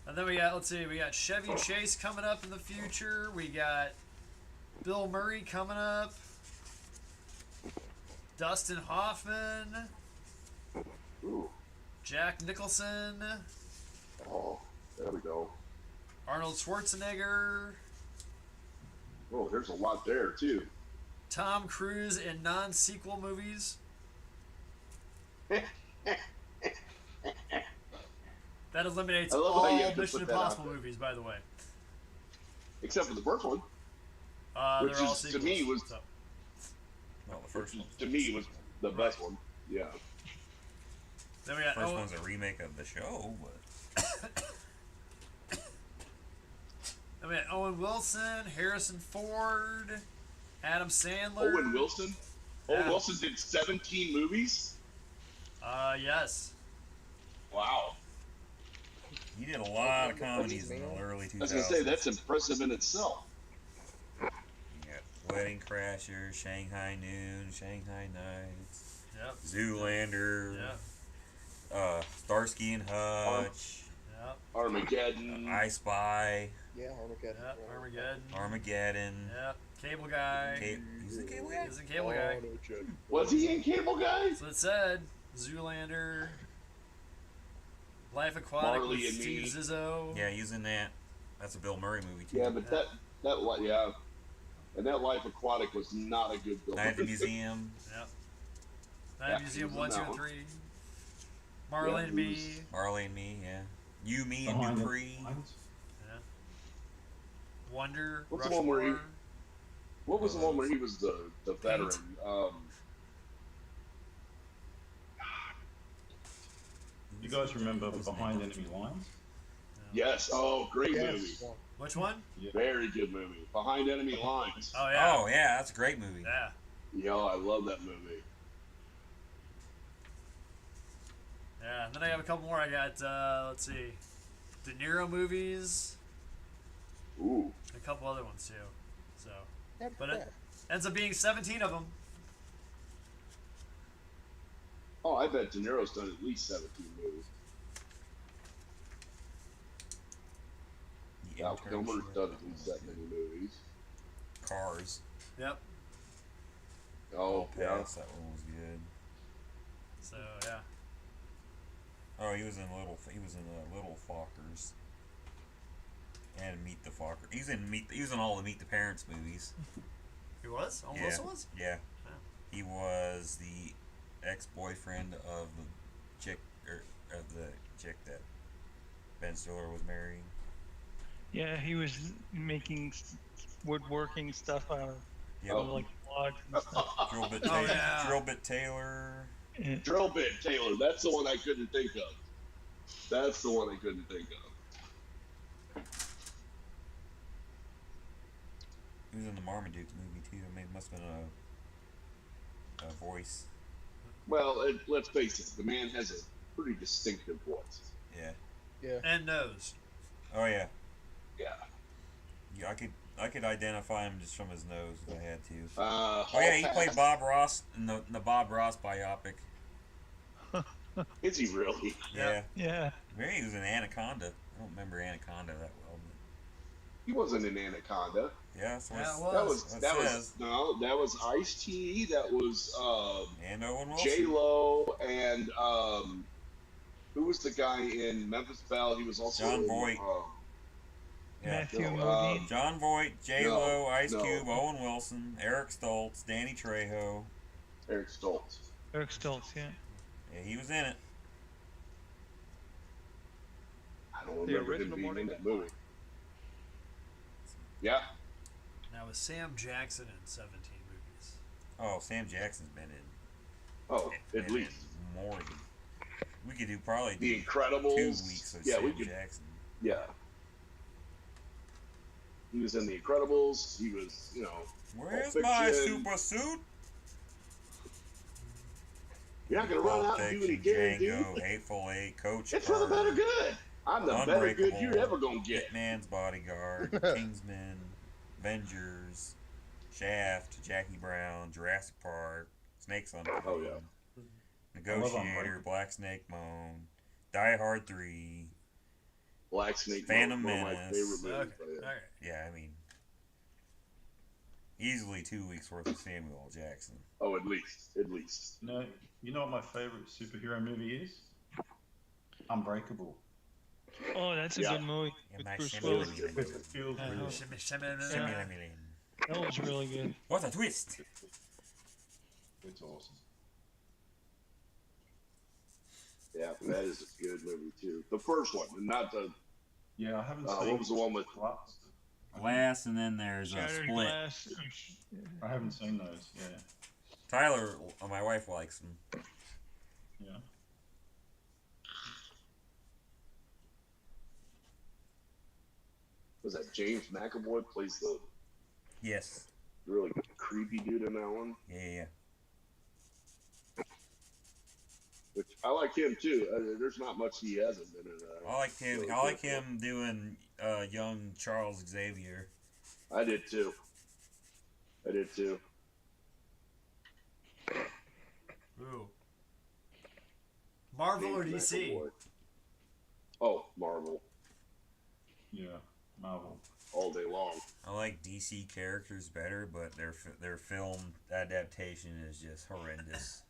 And then we got, we got Chevy Chase coming up in the future. We got Bill Murray coming up. Dustin Hoffman. Ooh. Jack Nicholson. Oh, there we go. Arnold Schwarzenegger. Oh, there's a lot there too. Tom Cruise in non-sequel movies. That eliminates I love how you all have to Mission put that out Impossible there. movies, by the way. Except for the first one, Which They're all is, to sequels. me, was- so. Well, the first one. to me was the best one. Yeah. Then we got First Owen, one's a remake of the show, but then we got Owen Wilson, Harrison Ford, Adam Sandler. Owen Wilson. Yeah. Owen Wilson did 17 movies. Yes. Wow. he did a lot of comedies in the early 2000s. I was gonna say that's impressive in itself. You got Wedding Crashers, Shanghai Noon, Shanghai Nights, Yep. Zoolander, Yep. Starsky and Hutch, Yep. Armageddon. I Spy, Yeah, Armageddon. Yep. Armageddon. Armageddon. Yep. Cable Guy. He's the cable guy? He's a Cable Guy. Armageddon. Was he in Cable Guy? That's what it said. Zoolander. Life Aquatic Marley with and Steve Me. Zizzo. Yeah, he's in that. That's a Bill Murray movie too. Yeah, but yeah. And that Life Aquatic was not a good film. Night at the Museum. Yep. Yeah, Night he Museum was 1, in 2, that and one. 3. Marley Yeah, and he Me. was- Marley and Me, yeah. You, Me, and Behind the Dupree. Lines. Wonder. What's the Rushmore. one where he- What was the one where he was the veteran? You guys remember Behind Enemy Lines? Yes. Oh, great movie. Yes. Which one? Very good movie. Behind Enemy Lines. Oh yeah. Oh yeah, that's a great movie. Yeah. Yo, I love that movie. Yeah. And then I have a couple more. I got let's see, De Niro movies. Ooh. A couple other ones too. So, Not but bad. it ends up being 17 of them. Oh, I bet De Niro's done at least 17 movies. The Val Internship. Kilmer's done at least that many movies. Cars. Yep. Oh, yeah. Pass. That one was good. So yeah. Oh, he was in Little Fockers. And Meet the Focker. He was in all the Meet the Parents movies. He was? Oh, Yeah. Wilson was? Yeah. Wow. He was the ex-boyfriend of the chick that Ben Stiller was marrying. Yeah, he was making woodworking stuff out of Yep. like logs and stuff. Drillbit Oh, Taylor. yeah. Drillbit Taylor. Yeah. Drill Bit Taylor. That's the one I couldn't think of. That's the one I couldn't think of. He was in the Marmaduke movie too. I mean, it must have been a voice. Well, let's face it. The man has a pretty distinctive voice. Yeah. Yeah. And nose. Oh yeah. Yeah. Yeah, I could identify him just from his nose if I had to. Oh Oh yeah, he played Bob Ross in the Bob Ross biopic. Is he really? Yeah. Yeah. Maybe he was in Anaconda. I don't remember Anaconda that well, but He wasn't in Anaconda. yeah, that's what Yeah, it's- it That was. was That that says. was no. That was Ice-T. That was and Owen Wilson. J Lo and who was the guy in Memphis Belle? He was also John in, Voight. Yeah. Matthew no, Modine. John Voight, J Lo, No, Ice no. Cube, Owen Wilson, Eric Stoltz, Danny Trejo. Eric Stoltz. Eric Stoltz, yeah. Yeah, he was in it. I don't The remember him original being Morning in that Man. movie. Yeah. Now was Sam Jackson in 17 movies. Oh, Sam Jackson's been in. Oh, at been least in more. We could do probably The do Incredibles. 2 weeks of Yeah, Sam we could. Jackson. Yeah. He was in The Incredibles. He was, Where's Pulp my Fiction. super suit? You're not gonna run out and do any Fiction, good, Django, dude. Hateful Eight, Coach It's for the Carter, better good. I'm the better good you're Unbreakable, ever gonna get. Hitman's Bodyguard, Kingsman, Avengers, Shaft, Jackie Brown, Jurassic Park, Snakes on the Oh, Plane, yeah. Negotiator, Unbreakable. Black Snake Moan, Die Hard 3. Black Snake, Phantom one of my Menace. favorite movies. Okay. but yeah. Alright. Yeah, I mean, easily 2 weeks worth of Samuel L. Jackson. Oh, at least. You know what my favorite superhero movie is? Unbreakable. Oh, that's a Yeah. good movie. Yeah, With my Bruce Samuel Willis. L. Because it feels Uh-huh. real. Shimmy, shimmy, shimmy. Samuel L. That was really good. What a twist! It's awesome. Yeah, that is a good movie too. The first one, not the. Yeah, I haven't seen. What was the one with? Glass. Glass, and then there's a Shattered Split. Glass. I haven't seen those. Yeah. Tyler, my wife likes them. Yeah. Was that James McAvoy plays the Yes. really creepy dude in that one? Yeah. Which I like him too. There's not much he hasn't been in. I like him. really I like good him doing young Charles Xavier. one. I did too. Ooh. Marvel or James DC? McAvoy. Oh, Marvel Yeah. Marvel. all day long. I like DC characters better, but their film adaptation is just horrendous.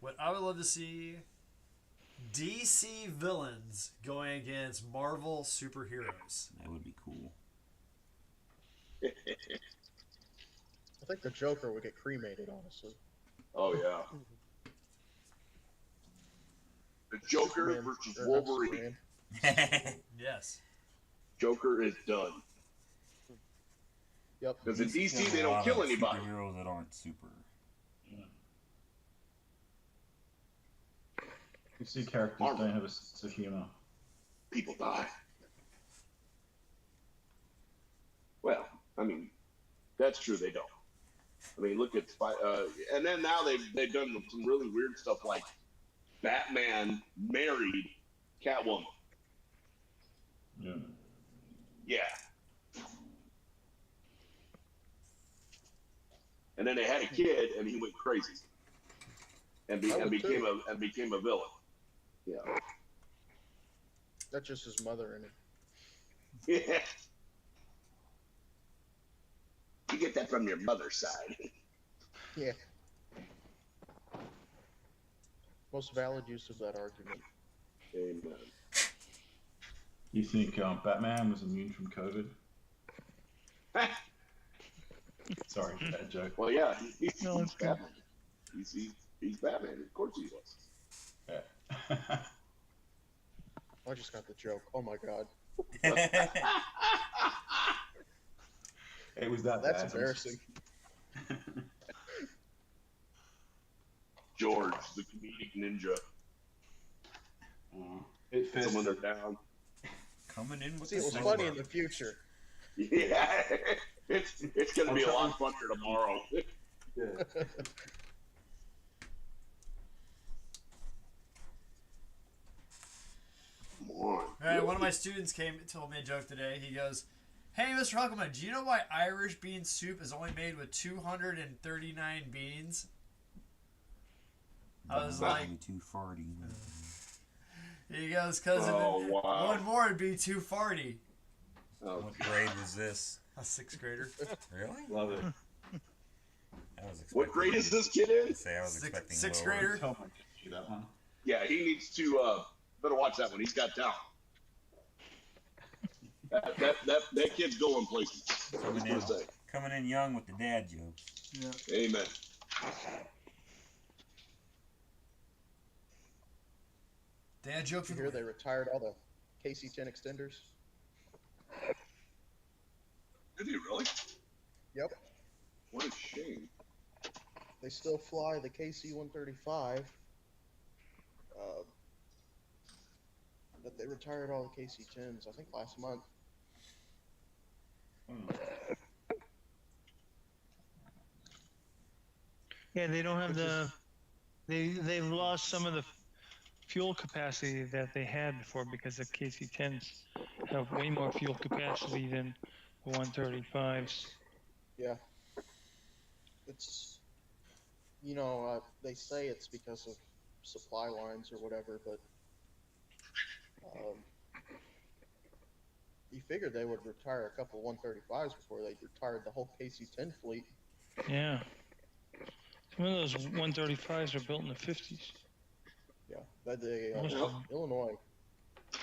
What I would love to see, DC villains going against Marvel superheroes. That would be cool. I think the Joker would get cremated, honestly. Oh yeah. The Joker Superman- versus or not Wolverine. Superman. Yes. Joker is done. Yep. Because in He's DC got they a don't lot kill of anybody. Superheroes that aren't super. You see characters Marvel. don't have a sense of humor. People die. Well, I mean, that's true. They don't. I mean, look at and then now they've done some really weird stuff like Batman married Catwoman. Yeah. Yeah. And then they had a kid, and he went crazy, and became a villain. Yeah. That's just his mother in it. Yeah. You get that from your mother's side. Yeah. Most valid use of that argument. Amen. You think Batman was immune from COVID? Sorry, bad joke. Well, yeah, he's No, it's good. Batman. He's Batman. Of course he was. Yeah. I just got the joke. Oh my god. It was that That's bad. embarrassing. George, the comedic ninja. It fits. Someone they're down. Coming in with See, the it was snow funny in boat. the future. Yeah, it's gonna be a lot funnier tomorrow. Yeah. Come on. All right, one of my students told me a joke today. He goes, "Hey, Mr. Huckleman, do you know why Irish bean soup is only made with 239 beans?" I was like, too farty. he goes, "Because Oh, wow. one more would be too farty." Oh, What grade was this? A 6th grader. Really? Love it. I was expecting. what grade is this kid in? Say I was Sixth- expecting sixth lower. grader. Tell my kid that one. Yeah, he needs to better watch that one. He's got talent. That kid's going places. I was Coming gonna in, say. coming in young with the dad jokes. Amen. Dad joke for You the hear they win. retired all the KC-10 extenders? Did he really? Yep. What a shame. They still fly the KC-135. But they retired all the KC-10s, I think, last month. Yeah, they don't have Which the. They've lost some of the fuel capacity that they had before because the KC-10s have way more fuel capacity than the 135s. Yeah. It's, they say it's because of supply lines or whatever, but you figured they would retire a couple 135s before they retired the whole KC-10 fleet. Yeah. Some of those 135s were built in the 50s. Yeah, but the Most of them. Illinois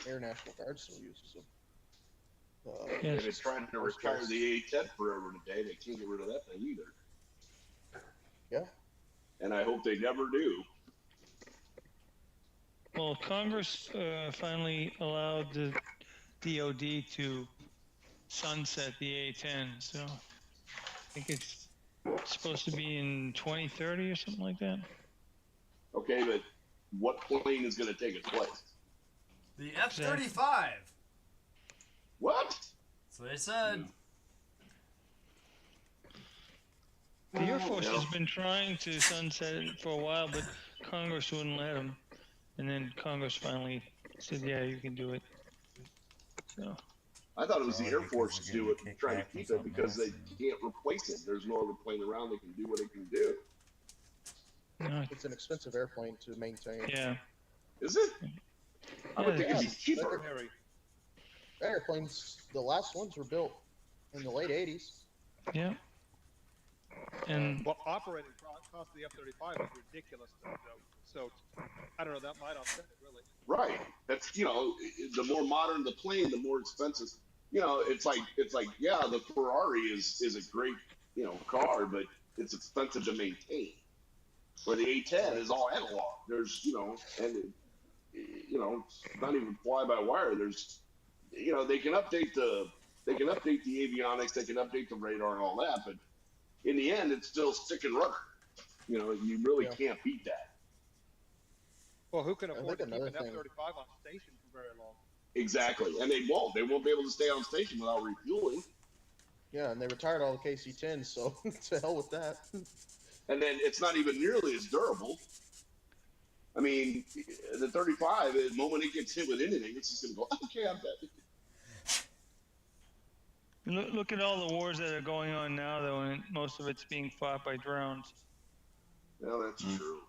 Air National Guard still uses them. Yeah. And it's trying to retire the A-10 forever today. They can't get rid of that thing either. Yeah. And I hope they never do. Well, Congress finally allowed the DOD to sunset the A-10, so I think it's supposed to be in 2030 or something like that. Okay, but what plane is going to take its place? The F-35. What? So they said. The Air Force Yeah. has been trying to sunset it for a while, but Congress wouldn't let them. And then Congress finally said, "Yeah, you can do it." So I thought it was the Probably Air Force because to they're do it, getting trying to kicked back keep from it because they something else. can't replace it. There's no other plane around that can do what it can do. no, It's an expensive airplane to maintain. yeah, Is it? I would Yeah, think it'd be yeah. cheaper. Secondary airplanes, the last ones were built in the late 80s. yeah. And Well, operating cost of the F-35 is ridiculous, though. So, I don't know, that might offset it, really. Right. That's the more modern the plane, the more expensive. It's like yeah, the Ferrari is a great car, but it's expensive to maintain. Where the A-10 is all analog. There's and it's not even fly by wire. There's you know, they can update the avionics, they can update the radar and all that, but in the end, it's still stick and rudder. You know, you really Yeah. can't beat that. Well, who can I afford to think keep an another thing- F-35 on station for very long? Exactly, and they won't. They won't be able to stay on station without refueling. Yeah, and they retired all the KC-10s, so to hell with that. And then it's not even nearly as durable. I mean, the 35, the moment it gets hit with anything, it's just going to go, okay, I'm dead. Look at all the wars that are going on now, though, and most of it's being fought by drones. Well, that's true.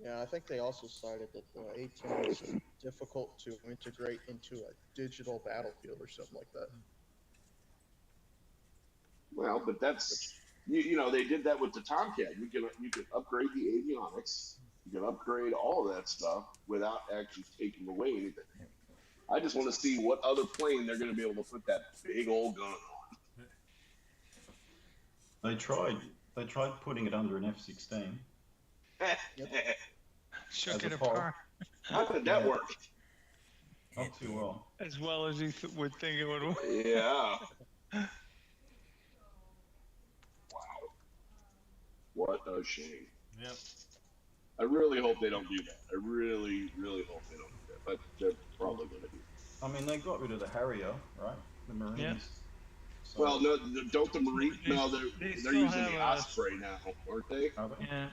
Yeah, I think they also cited that the A-10 is difficult to integrate into a digital battlefield or something like that. Well, but that's, you know, they did that with the Tomcat. You can upgrade the avionics. You can upgrade all of that stuff without actually taking away anything. I just want to see what other plane they're going to be able to put that big old gun on. They tried putting it under an F-16. Shook As it a poll. apart How did that work? Not too well. as well as you would think it would. Yeah. Wow. What a shame. Yep. I really hope they don't do that. I really, really hope they don't do that. But they're probably going to do it. I mean, they got rid of the Harrier, right? The Marines. Yeah. So, Well, no, don't the Marine? No, They they're still using have the a- Osprey now, aren't they? are they? Yeah.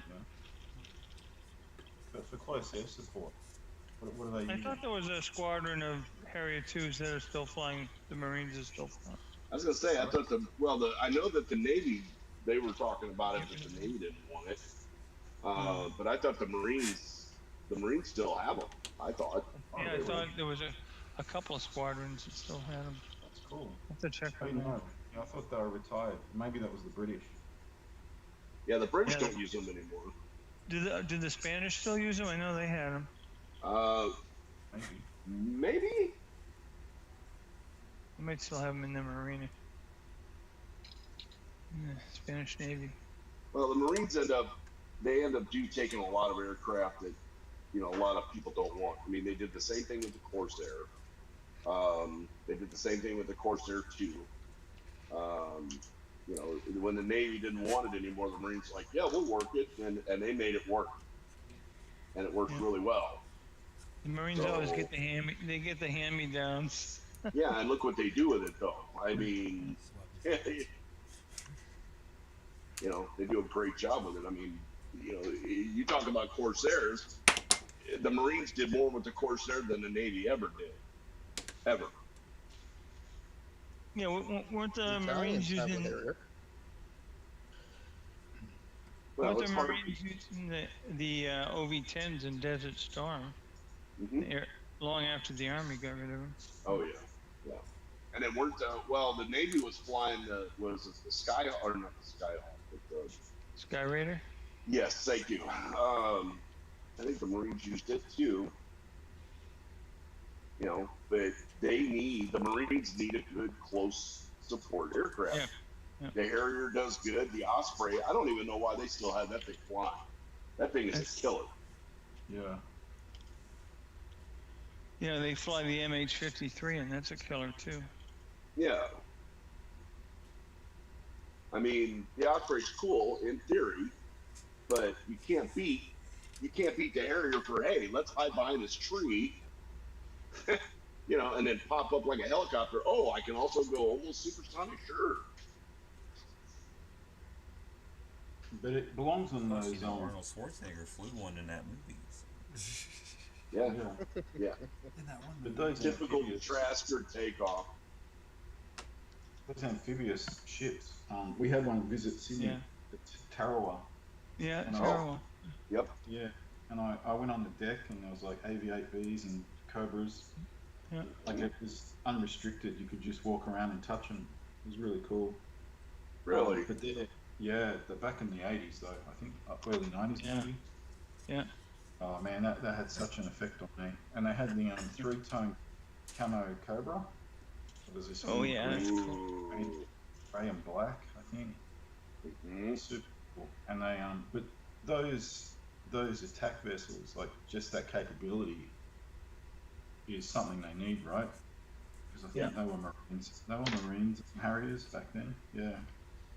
But for close air support, what are they I using? thought there was a squadron of Harrier 2s that are still flying. The Marines are still flying. I was gonna say, I thought I know that the Navy, they were talking about it, but the Navy didn't want it. But I thought the Marines still have them. I thought. Yeah, I thought there was a couple of squadrons that still had them. That's cool. I have to check I on didn't that. know. Yeah, I thought they were retired. Maybe that was the British. Yeah, the British Yeah. don't use them anymore. Did the Spanish still use them? I know they had them. Maybe. Maybe. They might still have them in the Marina. Yeah, Spanish Navy. Well, the Marines end up taking a lot of aircraft that, you know, a lot of people don't want. I mean, they did the same thing with the Corsair. They did the same thing with the Corsair 2. You know, when the Navy didn't want it anymore, the Marines were like, yeah, we'll work it, and they made it work, and it worked Yeah. really well. The Marines So- always get the hand-me-downs. Yeah, and look what they do with it, though. I mean, you know, they do a great job with it. I mean, you know, you talk about Corsairs, the Marines did more with the Corsair than the Navy ever did. Ever. Yeah, weren't the Italians Marines have a using Harrier. Well, weren't it's the hard. Marines using the OV-10s in Desert Storm Mhm. long after the Army got rid of them? Oh yeah, yeah. And it worked out well. The Navy was flying the Skyhawk, or not the Skyhawk, but the Sky Raider? yes, thank you. I think the Marines used it too. You know, but the Marines need a good close support aircraft. Yeah, yeah. The Harrier does good. The Osprey, I don't even know why they still have that thing flying. That thing is That's- a killer. Yeah. Yeah, they fly the MH-53, and that's a killer too. Yeah. I mean, the Osprey's cool in theory, but you can't beat the Harrier for, hey, let's hide behind this tree, you know, and then pop up like a helicopter. Oh, I can also go almost supersonic, sure. But it belongs on Plus, you those. know, Arnold Schwarzenegger flew one in that movie. Yeah, Yeah. yeah. In that one But movie. those Typical amphibious, Trasker takeoff. those amphibious ships. We had one visit Sydney. Yeah. It's Tarawa. Yeah, Oh. terrible. Yep. Yeah. And I went on the deck and there was like AV-8Bs and Cobras. Yeah. Like it was unrestricted. You could just walk around and touch them. It was really cool. Really. But they're back in the 80s though. I think early 90s Yeah. maybe. Yeah. Oh man, that had such an effect on me. And they had the 3-tone camo Cobra. It was this Oh, really yeah, that's cool Ooh. grey and black, I think. Mhm. Super cool. And they but those attack vessels, like just that capability is something they need, right? Because I think they were Marines. They were Marines and Harriers back then. Yeah.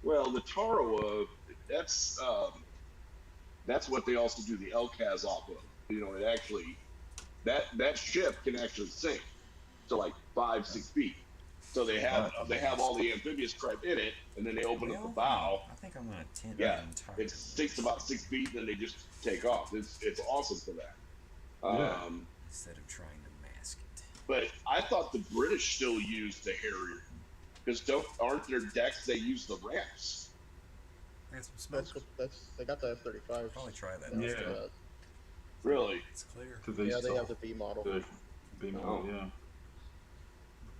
Well, the Tarawa, that's what they also do the LCAS off of. You know, it actually that ship can actually sink to like 5-6 feet. So they have all the amphibious crap in it, and then they open up the bow. I think I'm gonna tint Yeah, that entire. it sinks about 6 feet, and then they just take off. It's awesome for that. Yeah. Instead of trying to mask it. But I thought the British still used the Harrier, because aren't their decks? They use the ramps. That's some smoke. They got the F-35s. Probably try that. Yeah. Really? It's clear. To these Yeah, they have sort the B model. of B model, Oh. yeah.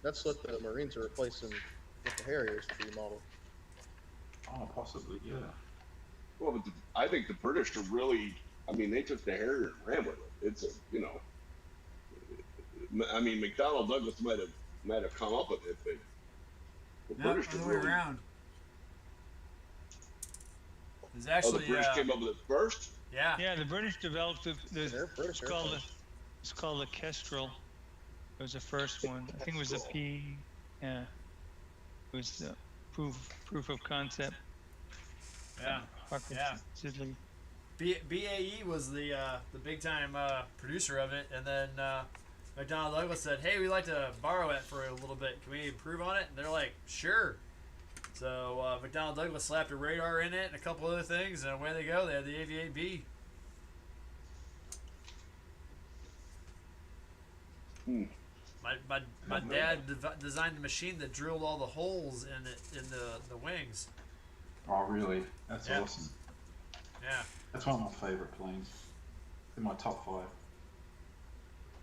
That's what the Marines are replacing with the Harriers, the B model. Oh, possibly, yeah. Well, but I think the British are really. I mean, they took the Harrier and ran with it. It's I mean, McDonnell Douglas might have come up with it, but the No, British other are way really. around. There's Oh, actually the British came up with it first. yeah. Yeah, the British developed They're British airplanes. it's called the Kestrel. It was the first one. I think it was the P. Yeah, it was the proof of concept. Yeah. Harker Yeah. Siddeley. BAE was the big time producer of it, and then McDonnell Douglas said, "Hey, we'd like to borrow it for a little bit. Can we improve on it?" And they're like, "Sure." So McDonnell Douglas slapped a radar in it and a couple other things, and away they go. They had the AV-8B. My dad designed the machine that drilled all the holes in the wings. Oh, really? That's Yeah. awesome. Yeah. That's one of my favourite planes. In my top 5.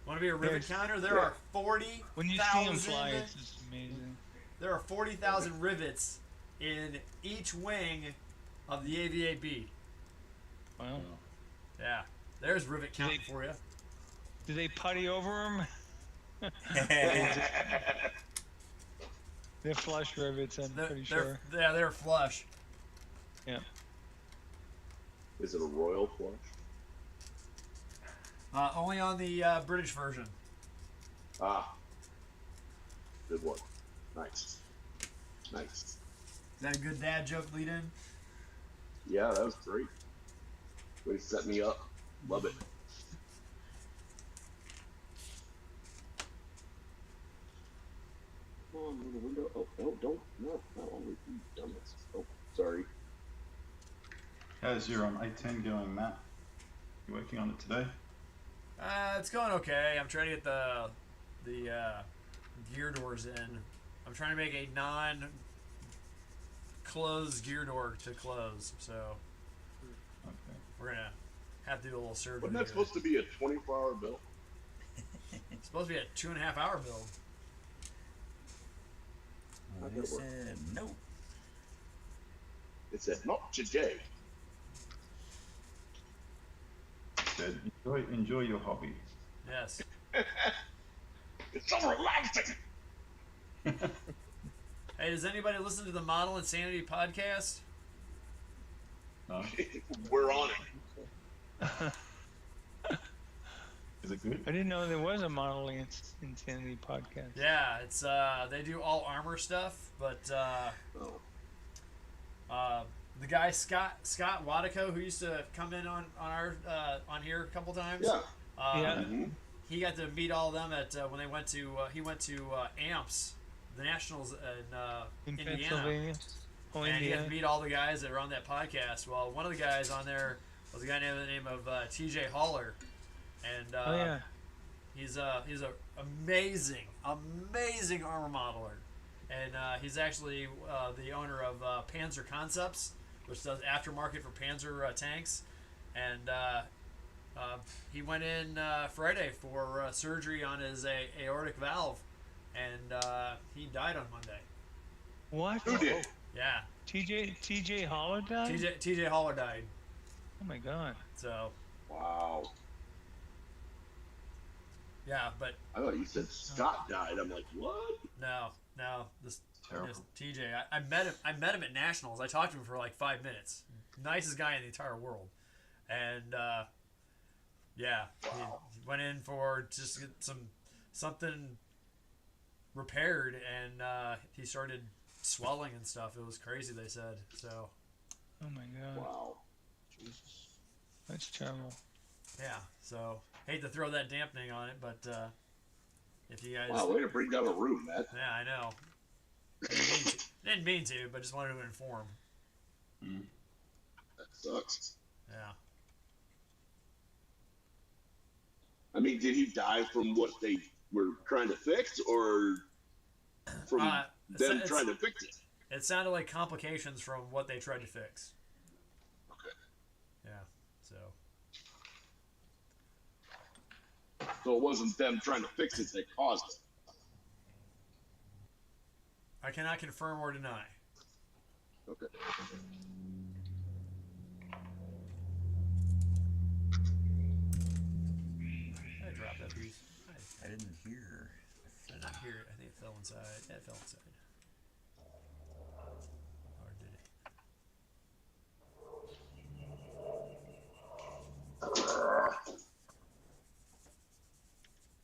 Want to be a rivet There's- counter? There are 40,000. When you see them fly, it's just amazing. There are 40,000 rivets in each wing of the AV-8B. Wow. Yeah, there's rivet Do they- counting for you. Do they putty over them? They're flush rivets, I'm pretty sure. They're flush. Yeah. Is it a royal flush? Only on the British version. Ah, good one. Nice. Is that a good dad joke lead in? Yeah, that was great. Way to set me up. Love it. Come on, little window. Oh, no, don't. No, not on with you, dumbass. Oh, sorry. How's your A10 going, Matt? You working on it today? It's going okay. I'm trying to get the gear doors in. I'm trying to make a non-closed gear door to close. So Okay. we're gonna have to do a little surgery. Wasn't that here. supposed to be a 24-hour bill? It's supposed to be a 2.5 hour build. They said no. It said, not today. Good. Enjoy your hobby. Yes. It's so relaxing. Hey, does anybody listen to the Model Insanity podcast? No? We're on it. Is it good? I didn't know there was a Modeling Insanity podcast. Yeah, it's they do all armor stuff, but Oh. the guy Scott Wadico, who used to come in on our on here a couple times. Yeah. Yeah. Mhm. He got to meet all of them at when they went to he went to AMPS, the Nationals in In Indiana, Pennsylvania. Oh, and he got to Indiana. meet all the guys that were on that podcast. Well, one of the guys on there was a guy named the name of T.J. Haller, and Oh, yeah. he's a amazing armor modeler, and he's actually the owner of Panzer Concepts, which does aftermarket for Panzer tanks, and he went in Friday for surgery on his aortic valve, and he died on Monday. What? Who did? Yeah, TJ Holler died? TJ Haller died. Oh my god. So Wow. yeah, but I thought you said Scott died. I'm like, what? no, this Terrible. TJ. I met him at Nationals. I talked to him for like 5 minutes. Nicest guy in the entire world, and yeah, he went in for just to get something repaired, and he started swelling and stuff. It was crazy, they said. So, Oh my god, Wow. Jesus. that's terrible. yeah. So, hate to throw that dampening on it, but if you guys... Wow, way to bring down a room, Matt. Yeah, I know. Didn't mean to, but just wanted to inform. That sucks. Yeah. I mean, did he die from what they were trying to fix, or from them it's- trying to fix it? It sounded like complications from what they tried to fix. Okay. Yeah. So, So it wasn't them trying to fix it that caused it. I cannot confirm or deny. Okay. I dropped that piece. I didn't hear. I did not hear it. I think it fell inside. Yeah, it fell inside. Or did it?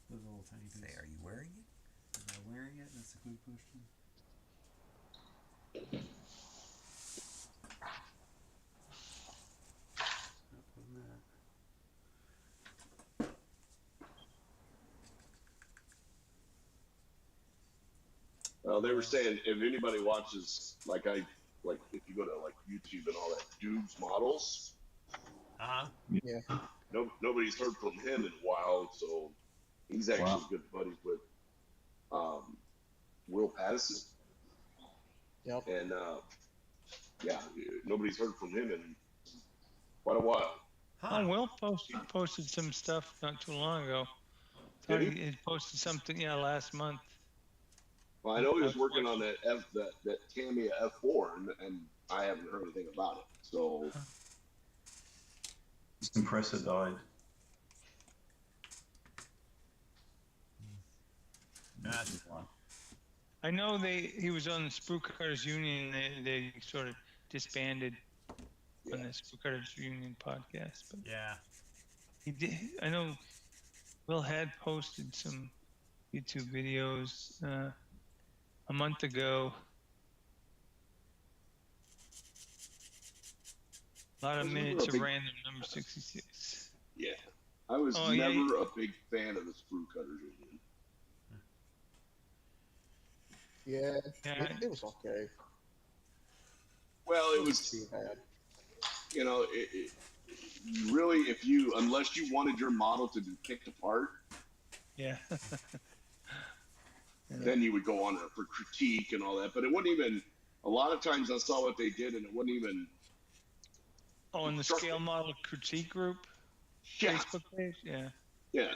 The little tiny piece. Say, are you wearing it? Am I wearing it? That's a good question. Not putting that. Well, they were saying if anybody watches, like if you go to like YouTube and all that, Dude's Models, Uh-huh. Yeah. nobody's heard from him in a while, so he's actually Wow. good buddies with Will Pattison, Yep. and yeah, nobody's heard from him in quite a while. Huh. Oh, Will posted some stuff not too long ago. Did he? He posted something, yeah, last month. Well, I know he was working on that that Tamiya F4, and I haven't heard anything about it. So His compressor died. Gotcha. I know he was on the Sprue Cutters Union, and they sort of disbanded on yeah. the Sprue Cutters Union podcast. But Yeah. he did. I know Will had posted some YouTube videos a month ago. A lot of Wasn't there minutes a of big- random number 66. Yeah, I was Oh, yeah, never a big fan of the Sprue Cutters Union. Yeah. Yeah. It was okay. Well, it was, Too bad. you know, really, unless you wanted your model to be picked apart, Yeah. then you would go on it for critique and all that. But it wouldn't even. A lot of times I saw what they did, and it wouldn't even. Oh, in the Scale Model Critique Group Yeah, Facebook page? Yeah. yeah.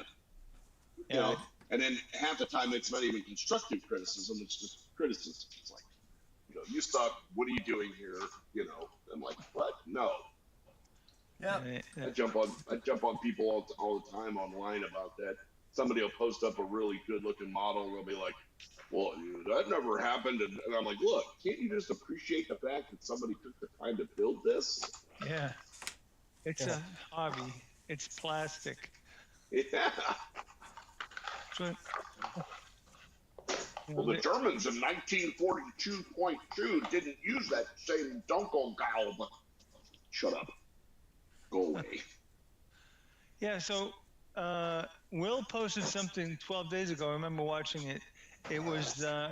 You Yeah. know, and then half the time it's not even constructive criticism; it's just criticism. It's like, you suck. What are you doing here? I'm like, what? No. Yep. I jump on people all the time online about that. Somebody will post up a really good looking model, and they'll be like, well, that never happened. And I'm like, look, can't you just appreciate the fact that somebody took the time to build this? Yeah. It's Yeah. a hobby. It's plastic. Yeah. So, Well, the Germans in 1942.2 didn't use that same Dunkelgaube. Shut up. Go away. yeah, so Will posted something 12 days ago. I remember watching it. It was the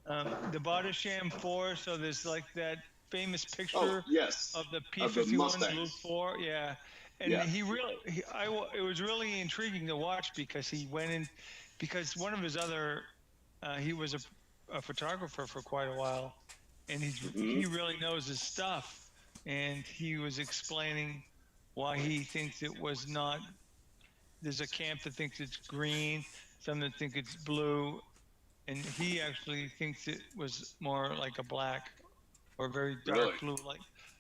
Badasham 4. So there's like that famous picture Oh, yes. of the Of the P-51 Mustangs. Blue 4. Yeah. And Yeah. it was really intriguing to watch because he went in, because one of his other, he was a photographer for quite a while, and he really knows his stuff. And he was explaining why he thinks it was not. There's a camp that thinks it's green, some that think it's blue, and he actually thinks it was more like a black or very dark Really? blue,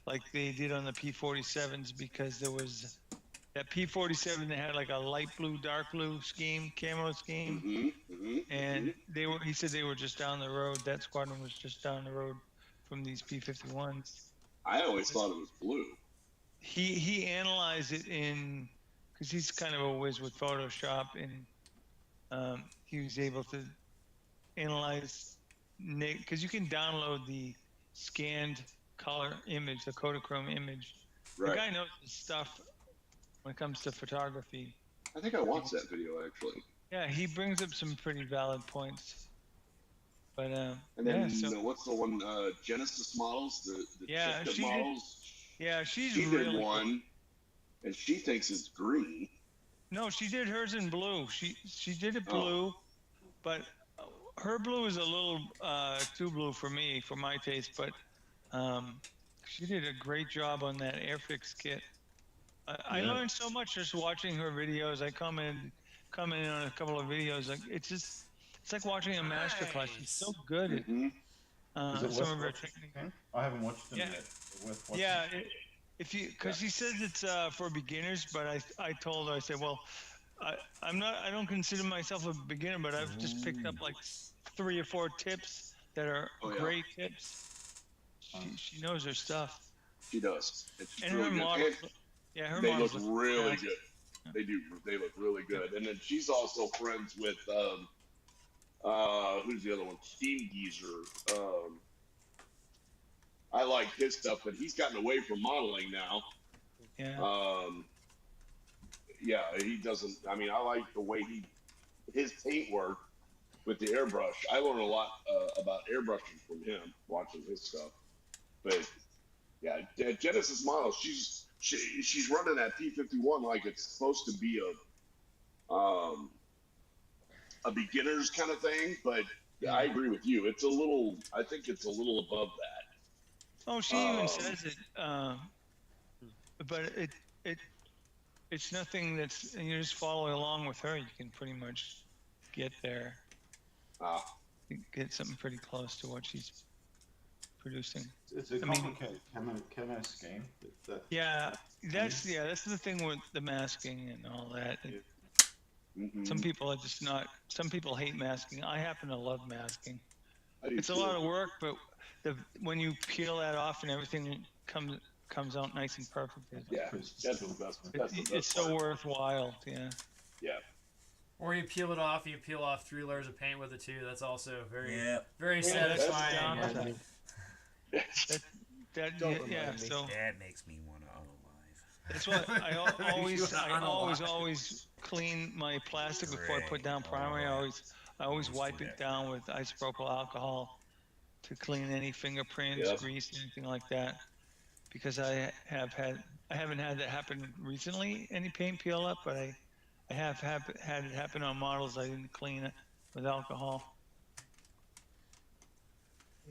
like they did on the P-47s, because there was that P-47 that had like a light blue, dark blue scheme, camo scheme, and he said they were just down the road. That squadron was just down the road from these P-51s. I always thought it was blue. He analyzed it because he's kind of a whiz with Photoshop, and he was able to analyze, because you can download the scanned color image, the Kodachrome image. The Right. guy knows his stuff when it comes to photography. I think I watched that video actually. Yeah, he brings up some pretty valid points. But And then yeah, so what's the one? Genesis models, the Yeah, chipset she did- models. yeah, she's She really did good. one, and she thinks it's green. No, she did hers in blue. She did it Oh. blue, but her blue is a little too blue for me, for my taste. But she did a great job on that Airfix kit. I Yeah. learned so much just watching her videos. I commented on a couple of videos. Like it's like watching a masterclass. She's so good at Hmm. Is it some of her West techniques. Washington? I haven't watched them Yeah. yet. West Washington. Yeah, if you, because she says it's for beginners, but I told her, I said, well, I don't consider myself a beginner, but I've just picked up like 3 or 4 tips that are Oh, yeah. great tips. She knows her stuff, She does. It's and really her good. models. And Yeah, her they look models. really fantastic. good. They do. They look really good. And then she's also friends with who's the other one? Steam Geezer. I like his stuff, but he's gotten away from modeling now. Yeah. Yeah, he doesn't. I mean, I like the way his paint work with the airbrush. I learned a lot about airbrushing from him watching his stuff. But yeah, Genesis models. She's running that P51 like it's supposed to be a beginner's kind of thing. But yeah, I agree with you. It's a little. I think it's a little above that. Oh, she even says it. But it's nothing that's, and you just follow along with her. You can pretty much get there. Get something pretty close to what she's producing. It's a I mean- complicated camo scheme. Yeah, that's the thing with the masking and all that. Mhm. Some people are just not. Some people hate masking. I happen to love masking. I do It's a too. lot of work, but when you peel that off and everything comes out nice and perfect, Yeah, that's the best. That's the best it's so part. worthwhile. Yeah. Yeah. Or you peel it off, you peel off 3 layers of paint with it too. That's also very, Yeah. very Yeah, that's satisfying. downside. That Don't yeah. remind me. So That makes me want to unalive. that's why I always Unalive. always clean my plastic before I put down primer. I always wipe it down with isopropyl alcohol to clean any fingerprints, Yep. grease, anything like that. Because I haven't had that happen recently, any paint peel up, but I have had it happen on models I didn't clean it with alcohol.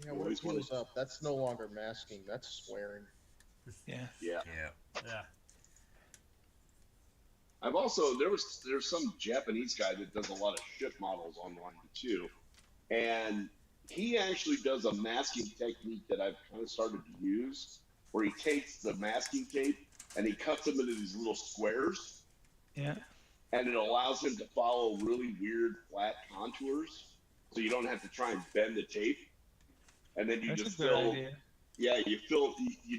Yeah, when it peels up, that's no longer masking, that's swearing. Yeah. Yeah. Yeah. Yeah. I've also there's some Japanese guy that does a lot of ship models online too, and he actually does a masking technique that I've kind of started to use, where he takes the masking tape and he cuts them into these little squares, Yeah. and it allows him to follow really weird flat contours, so you don't have to try and bend the tape, and then you That's just a good fill. idea. Yeah, you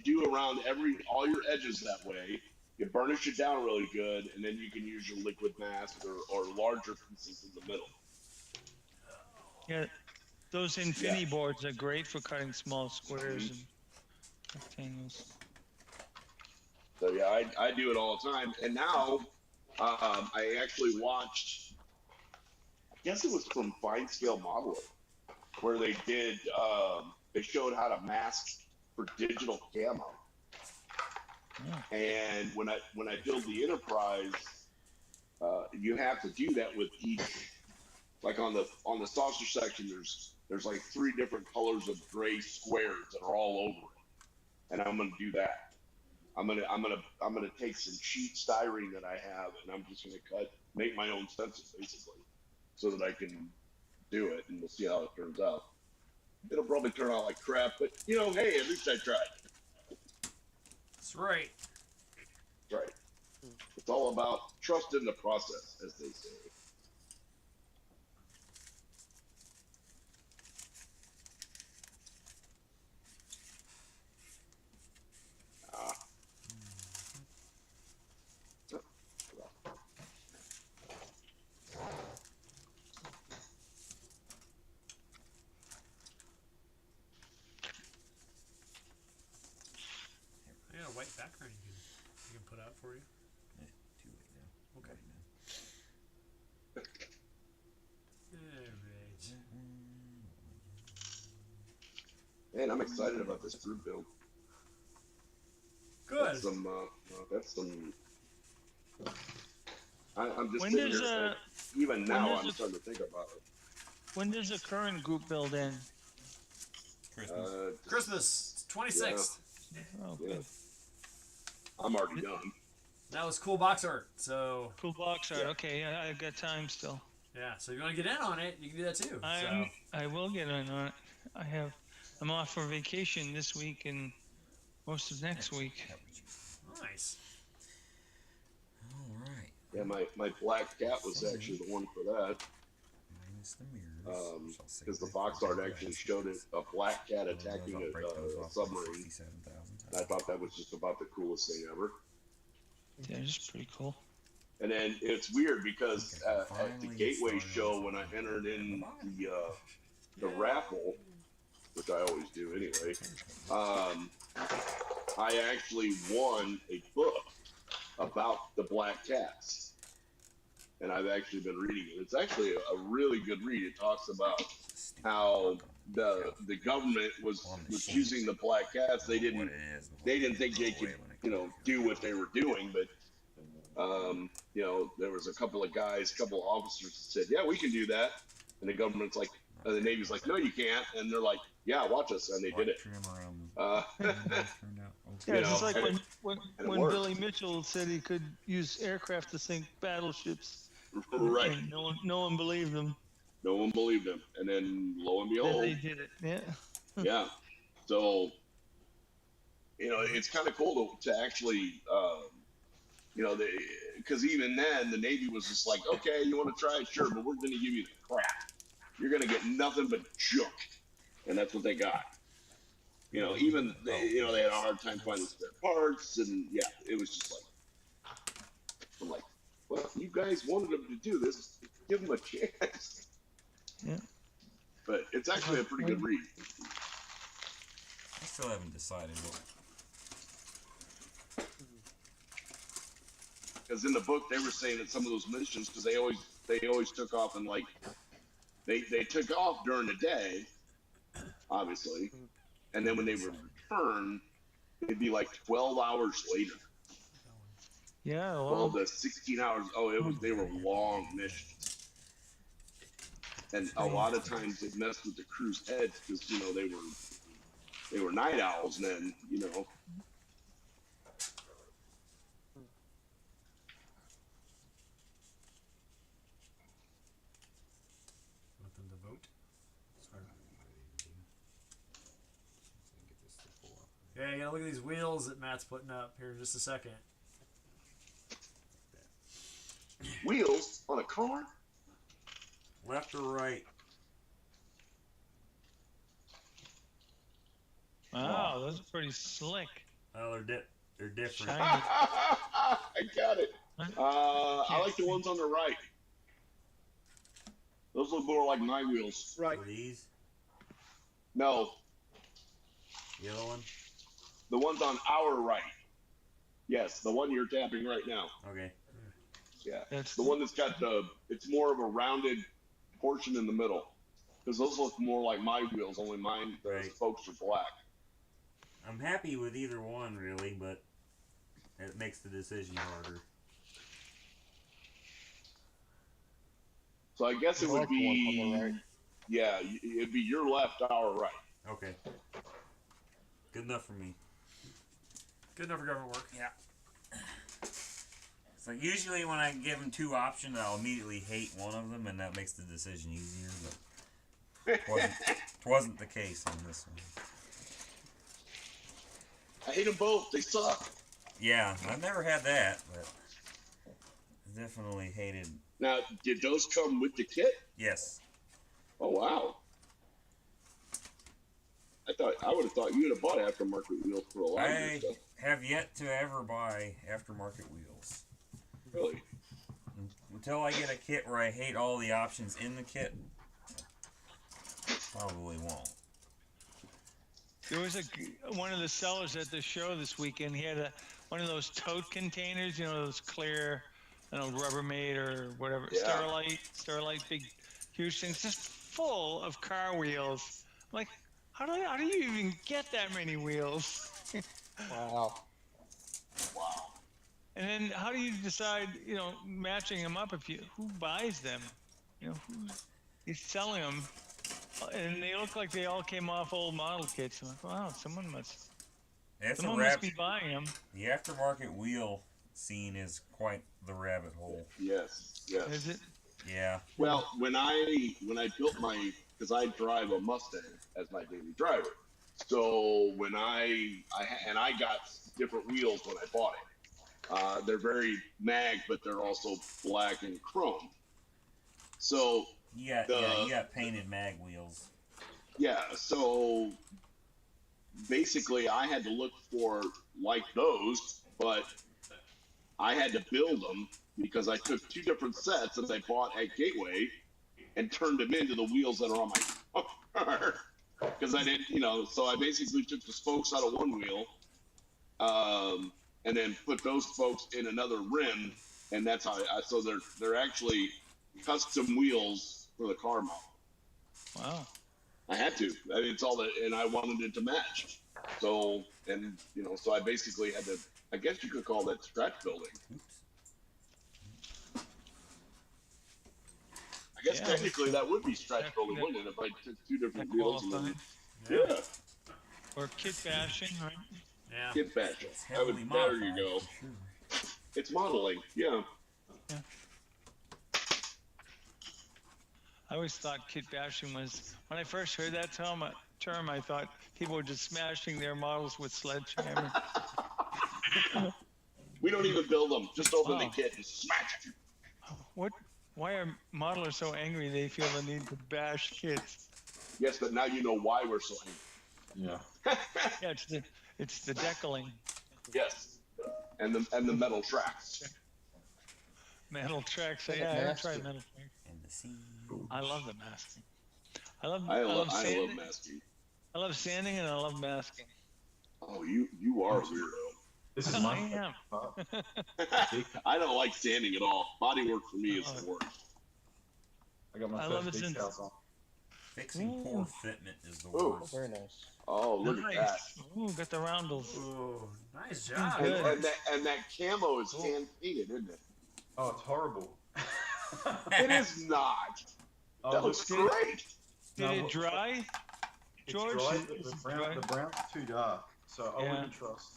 do around all your edges that way. You burnish it down really good, and then you can use your liquid mask or larger pieces in the middle. Yeah. Those infinity boards are great for cutting small squares and rectangles. So yeah, I do it all the time. And now I actually watched, I guess it was from Fine Scale Modeling, where they did they showed how to mask for digital camo. Yeah. And when I build the Enterprise, you have to do that with each. Like on the saucer section, there's like 3 different colors of gray squares that are all over it, and I'm gonna do that. I'm gonna take some sheet styrene that I have, and I'm just gonna make my own stencils basically, so that I can do it, and we'll see how it turns out. It'll probably turn out like crap, but hey, at least I tried. That's right. Right. It's all about trust in the process, as they say. white background you can put out for you. Too late now. Okay. Right Alright. Man, I'm excited about this group build. Good. That's some. I'm just When sitting does here. Even when now, does I'm the- starting to think about it. when does the current group build end? Christmas. Christmas 26th. Oh, Yeah. good. I'm already done. That was cool box art. So Cool box art. Yeah. Okay, I got time still. yeah, so if you want to get in on it, you can do that too. I will get in on it. I'm off for vacation this week and most of next week. So nice. All right. Yeah, my black cat was actually the one for that. Minus the mirrors. Because the box art actually showed it a black cat attacking a submarine. And I thought that was just about the coolest thing ever. Yeah, it's pretty cool. And then it's weird because at the Gateway show, when I entered in the raffle, which I always do anyway, I actually won a book about the black cats. And I've actually been reading it. It's actually a really good read. It talks about how the government was choosing the black cats. They didn't think they could, do what they were doing, but there was a couple of officers that said, yeah, we can do that. And the government's like, the Navy's like, no, you can't. And they're like, yeah, watch us. And they did it. Yeah, it's just like and when it worked. Billy Mitchell said he could use aircraft to sink battleships. Right. And no one believed him. No one believed him. And then lo and Then behold, they did it. Yeah. yeah. So, it's kind of cool to actually, because even then the Navy was just like, okay, you want to try it? Sure, but we're going to give you the crap. You're going to get nothing but junk. And that's what they got. Even they had a hard time finding spare parts, and yeah, it was just like, I'm like, well, you guys wanted them to do this, give them a chance. Yeah. But it's actually a pretty good read. I still haven't decided what. Because in the book they were saying that some of those missions, because they always took off and like they took off during the day, obviously, and then when they would return, it'd be like 12 hours later. Yeah. 12 to 16 hours. Oh, they were long missions, and a lot of times it messed with the crew's heads because they were night owls, and then Want them to vote? Sorry. Yeah, you gotta look at these wheels that Matt's putting up here in just a second. Wheels on a car. Left or right? Wow, those are pretty slick. Oh, they're different. Shiny. I got it. I like the ones on the right. Those look more like my wheels. Right. Are these? No, Yellow one? the ones on our right. Yes, the one you're tapping right now. Okay. Yeah, That's the one that's got it's more of a rounded portion in the middle. Because those look more like my wheels, only mine, the Right. spokes are black. I'm happy with either one, really, but it makes the decision harder. So I guess it I would like the one on be, the right. yeah, it'd be your left, our right. Okay. Good enough for me. Good enough for government work. Yeah. So usually when I give them two options, I'll immediately hate one of them, and that makes the decision easier. But it wasn't the case on this one. I hate them both. They suck. Yeah, I've never had that, but I definitely hated. Now, did those come with the kit? Yes. Oh wow! I would have thought you would have bought aftermarket wheels for a lot of your I stuff. have yet to ever buy aftermarket wheels. Really? Until I get a kit where I hate all the options in the kit, probably won't. There was one of the sellers at the show this weekend. He had one of those tote containers, those clear, Rubbermaid or whatever, Yeah. Starlight, big, huge things, just full of car wheels. I'm like, how do you even get that many wheels? Wow. And then how do you decide, matching them up? Who buys them? He's selling them, and they look like they all came off old model kits. I'm like, wow, someone must be buying them. The aftermarket wheel scene is quite the rabbit hole. Yes. Is it? Yeah. Well, when I built because I drive a Mustang as my daily driver, so when I got different wheels when I bought it. They're very mag, but they're also black and chrome. So You got painted mag wheels. yeah, so basically I had to look for like those, but I had to build them because I took 2 different sets that I bought at Gateway and turned them into the wheels that are on my car. Because I didn't, so I basically took the spokes out of one wheel, and then put those spokes in another rim, and that's how. So they're actually custom wheels for the car model. Wow. I had to. I mean, it's all that, and I wanted it to match. So, and so I basically had to. I guess you could call that stretch building. I guess technically that would be stretch building, wouldn't it? If I took 2 different wheels and then, yeah. Or kit bashing, right? Yeah. Kit bashing. It's heavily There you modified, go. for sure. It's modeling. Yeah. I always thought kit bashing was, when I first heard that term, I thought people were just smashing their models with sledgehammer. We don't even build them. Just open the Oh. kit and smash it. Why are modelers so angry they feel the need to bash kits? Yes, but now you know why we're so angry. Yeah. Yeah, it's the decaling. Yes. And the metal tracks. Metal tracks. And Yeah, I masking. tried metal tracks. And the sea. I love the masking. I love I love sanding. masking. I love sanding and I love masking. Oh, you are a weirdo. This is I my am. favorite part. I don't like sanding at all. Body work for me is the worst. I got my I love first it since- decals on. Fixing poor fitment is the Ooh. worst. Very nice. Oh, look at that. Nice. Ooh, got the roundels. Ooh, nice job. Good. And that camo is hand painted, isn't it? Oh, it's horrible. It is not. Oh, That looks did- great. Did No, it dry? It's George, dry, is- but is the it brown, dry? the brown's too dark, so I Yeah. wouldn't trust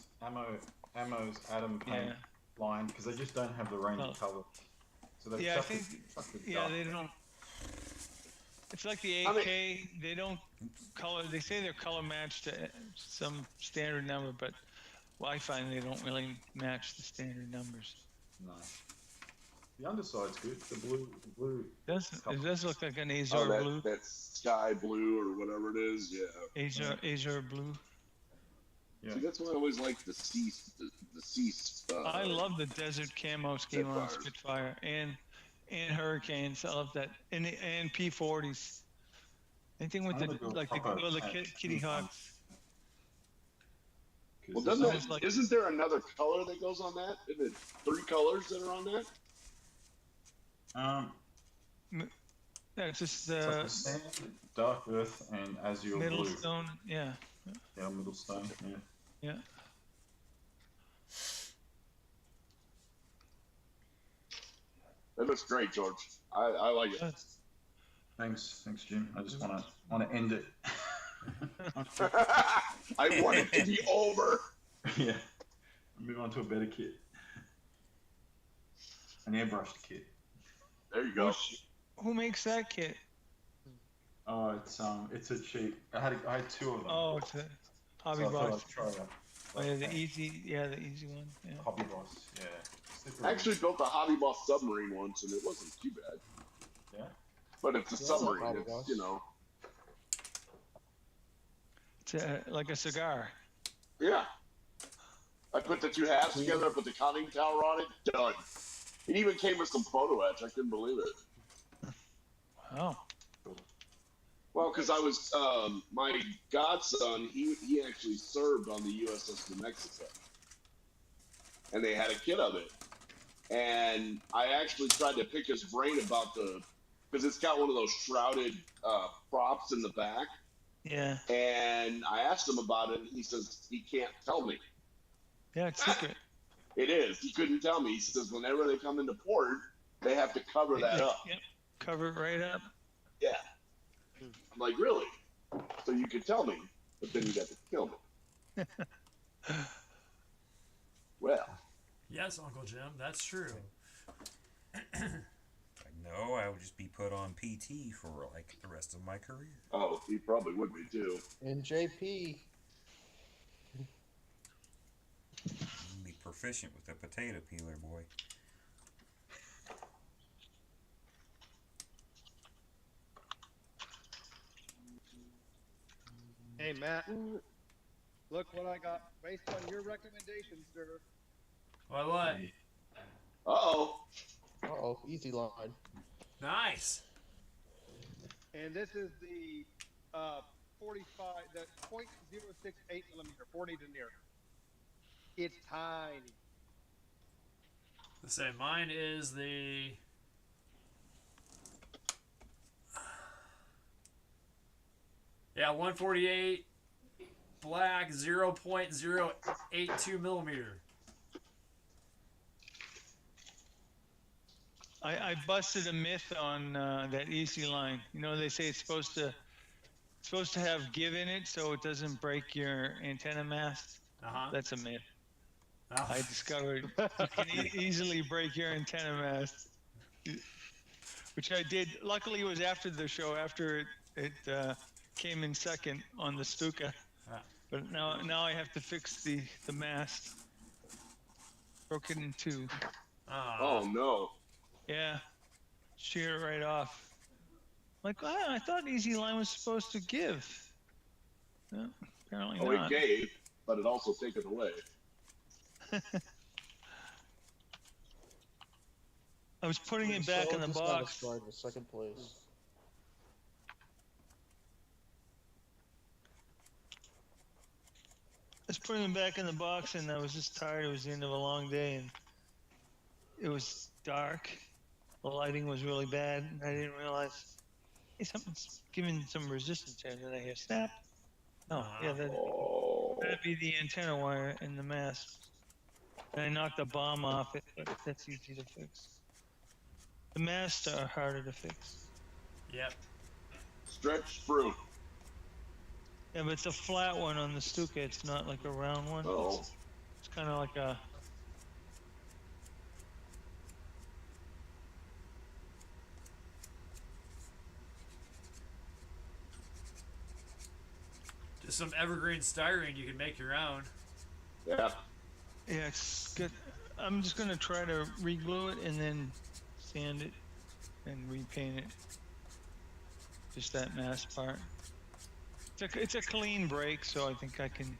Ammo's Atom paint Yeah. line because they just don't have the range Well, of color. So they Yeah, I chuck it- think. chuck it Yeah, dark. they don't. It's like the I mean- AK. They don't color. They say they're color matched to some standard number, but I find they don't really match the standard numbers. No. The underside's good. The blue. It does look like an Oh, Azure blue. that sky blue or whatever it is. Yeah. Azure blue. Yeah. See, that's why I always like the sea. I love the desert camo scheme on Spitfires. Spitfire and Hurricanes. I love that. And P40s. Anything with I'm the gonna go like proper the tank. Kitty Hawks. Well, this doesn't is- like- isn't there another color that goes on that? Isn't it 3 colors that are on that? Yeah, it's just it's like the sand, dark earth, and azure middle blue. stone. Yeah, Yeah, middle stone. Yeah. yeah. That looks great, George. I like it. Thanks, Jim. I just want to end it. I want it to be over. Yeah. Move on to a better kit. An airbrushed kit. There you go. Who makes that kit? Oh, it's a cheap. I had 2 of them. Oh, it's a Hobby so I thought Box. I'd try that. Oh, yeah, the easy one. Yeah. Hobby Boss. Yeah. Slippery. I actually built a Hobby Boss submarine once, and it wasn't too bad. Yeah. But it's a Yeah, I love submarine. Hobby It's, Boss. It's like a cigar. Yeah. I put the 2 halves together. I put the conning tower on it. Done. It even came with some photo etch. I couldn't believe it. Oh, Well, because I was my godson, he actually served on the USS New Mexico, and they had a kit of it. And I actually tried to pick his brain about because it's got one of those shrouded props in the back. Yeah. And I asked him about it, and he says he can't tell me. Yeah, it's secret. It is. He couldn't tell me. He says whenever they come into port, they have to cover that up. Yep. Cover it right up. Yeah. I'm like, really? So you could tell me, but then you got to kill me. Well. Yes, Uncle Jim, that's true. No, I would just be put on PT for like the rest of my career. Oh, he probably would be too. And JP. Be proficient with a potato peeler, boy. Hey, Matt. Look what I got based on your recommendations, sir. What? Uh-oh. Uh-oh, easy line. Nice. And this is the 45, the .068 millimeter, 40 denier. It's tiny. The same. Mine is the. Yeah, 148 black 0.082 millimeter. I busted a myth on that easy line. You know, they say it's supposed to have give in it so it doesn't break your antenna mast. That's a myth. Oh. I discovered you can easily break your antenna mast, which I did. Luckily, it was after the show, after it came in second on the Stuka. But now I have to fix the mast. Broke it in two. Oh no. Yeah, shear it right off. Like, wow, I thought Easy Line was supposed to give. No, apparently not. It gave, but it also took it away. I was putting it back in the box. Satisfied with second place. I was putting it back in the box, and I was just tired. It was the end of a long day, and it was dark. The lighting was really bad, and I didn't realize, hey, something's giving some resistance here. And then I hear snap. Oh, yeah, that'd be the antenna wire in the mast. And I knocked the bomb off it, but that's easy to fix. The masts are harder to fix. Yep. Stretch through. Yeah, but it's a flat one on the Stuka. It's not like a round one. Oh. It's kind of like a... Just some evergreen styrene you can make your own. Yeah. Yeah, it's good. I'm just gonna try to re-glue it and then sand it and repaint it. Just that mast part. It's a clean break, so I think I can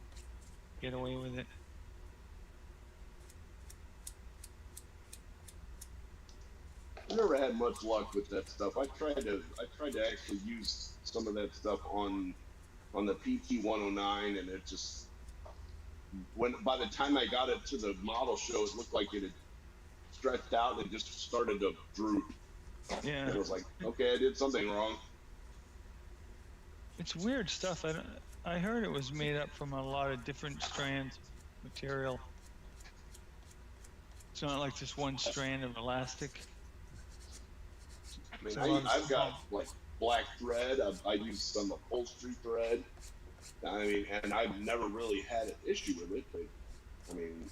get away with it. I never had much luck with that stuff. I tried to actually use some of that stuff on the PT-109, and it just by the time I got it to the model show, it looked like it had stretched out and just started to droop. Yeah. And it was like, okay, I did something wrong. It's weird stuff. I heard it was made up from a lot of different strands of material. It's not like just one strand of elastic. I mean, I've got like black thread. I use some upholstery thread. I mean, and I've never really had an issue with it, but I mean,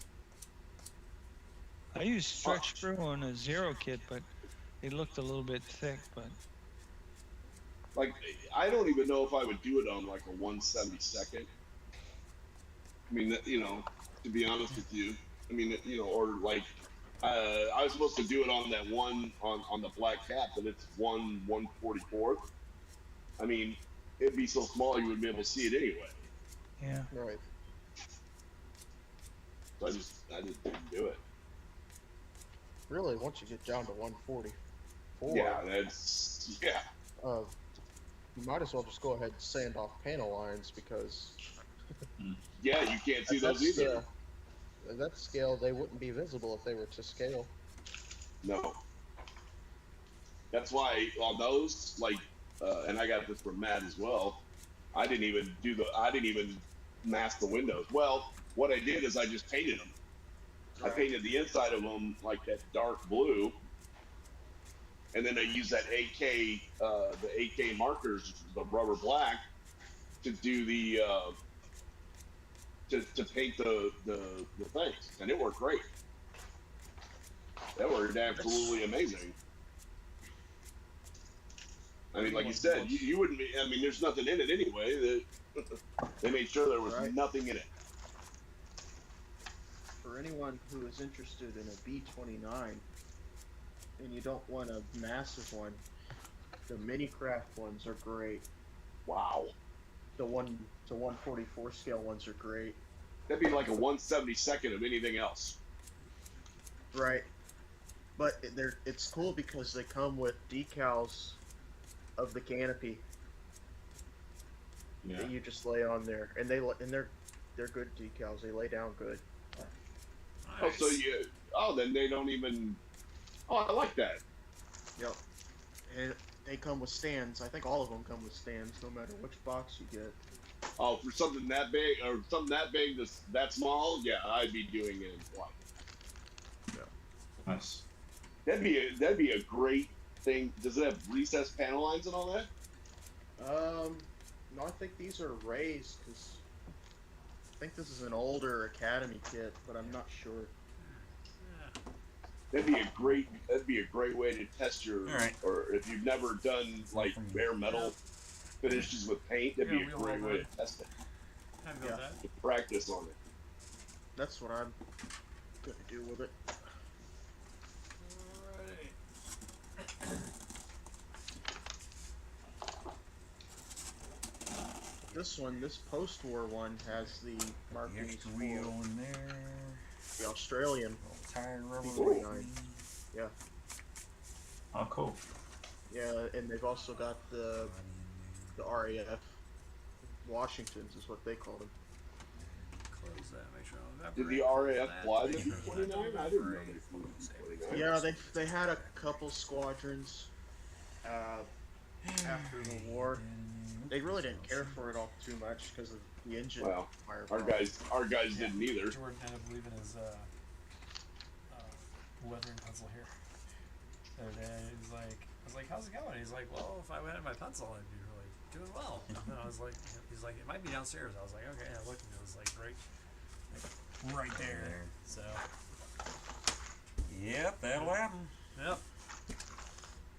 I used stretch sprue on a Zero kit, but it looked a little bit thick. But like, I don't even know if I would do it on like a 1/72nd. I mean, you know, to be honest with you, I mean, you know, or like, I was supposed to do it on that one on the black cat, but it's 1/44. I mean, it'd be so small you wouldn't be able to see it anyway. yeah. Right. So I just didn't do it. Really, once you get down to 144. Yeah, that's You might as well just go ahead and sand off panel lines because Yeah, you can't see at those either. at that scale they wouldn't be visible if they were to scale. No. That's why on those, like, and I got this from Matt as well. I didn't even mask the windows. Well, what I did is I just painted them. I painted the inside of them like that dark blue, and then I used that the AK markers, the rubber black, to do the to paint the things, and it worked great. That worked absolutely amazing. I mean, like you said, you wouldn't be. I mean, there's nothing in it anyway. They made sure there was nothing in it. For anyone who is interested in a B29 and you don't want a massive one, the mini craft ones are great. Wow. The 1 to 144 scale ones are great. That'd be like a 1/72nd of anything else. Right. But it's cool because they come with decals of the canopy that you just lay on there, and they're good decals. They lay down good. Oh, so then they don't even. Oh, I like that. Yep. And they come with stands. I think all of them come with stands, no matter which box you get. Oh, for something that big or something that big, that small, yeah, I'd be doing it in white. Yeah. Nice. That'd be a great thing. Does it have recessed panel lines and all that? No, I think these are raised because I think this is an older Academy kit, but I'm not sure. That'd be a great way to test your. Alright. Or if you've never done like bare metal finishes with paint, that'd be a great way to test it. Happy about that. To practice on it. That's what I'm gonna do with it. This post-war one has the markings Extra for wheel in there. the Australian. Tire rubber. B29. Yeah. Oh, cool. Yeah, and they've also got the RAF Washingtons is what they call them. Close that. Make sure I Did the RAF fly the B-29? I didn't know they flew the B-29. Yeah, they had a couple squadrons after the war. They really didn't care for it all too much because of the engine. Well, firepower. our guys didn't either. Jordan ended up leaving his weathering pencil here the other day. He's like, I was like, how's it going? He's like, well, if I went in my pencil, I'd be really doing well. And I was like, he's like, it might be downstairs. I was like, okay. I looked and it was like right there. So. Yep, that'll happen. Yep.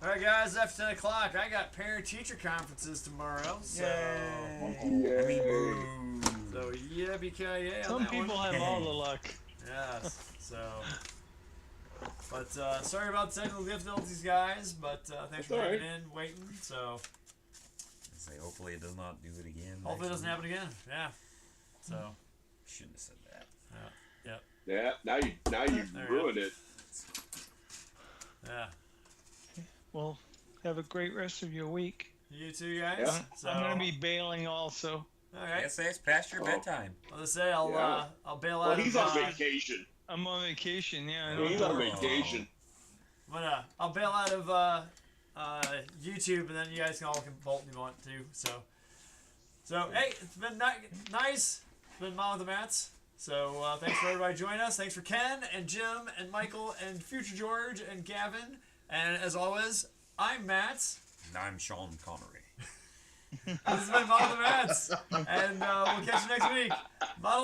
All right, guys. After 10 o'clock, I got parent-teacher conferences tomorrow. So. I mean, boo. So yippee-ki-yay on Some that people one. have all the luck. Yes. So. But sorry about the technical difficulties, guys. But thanks for hanging in, waiting. So. Say, hopefully it does not do it again. Hopefully it doesn't happen again. Yeah. So. Shouldn't have said that. Yep. Yeah, now you There you ruined it. Yeah. Well, have a great rest of your week. You too, guys. Yeah. So. I'm gonna be bailing also. All right. Yes, it's past your bedtime. I'll just say I'll bail Well, out. he's of, on vacation. I'm on vacation. Yeah, I know. He's on vacation. I'll bail out of YouTube, and then you guys can all bolt if you want to. So hey, it's been nice. It's been Mom with the Mats. So thanks for everybody joining us. Thanks for Ken and Jim and Michael and Future George and Gavin. And as always, I'm Matt. And I'm Sean Connery. This has been Mom with the Mats. And we'll catch you next week. Model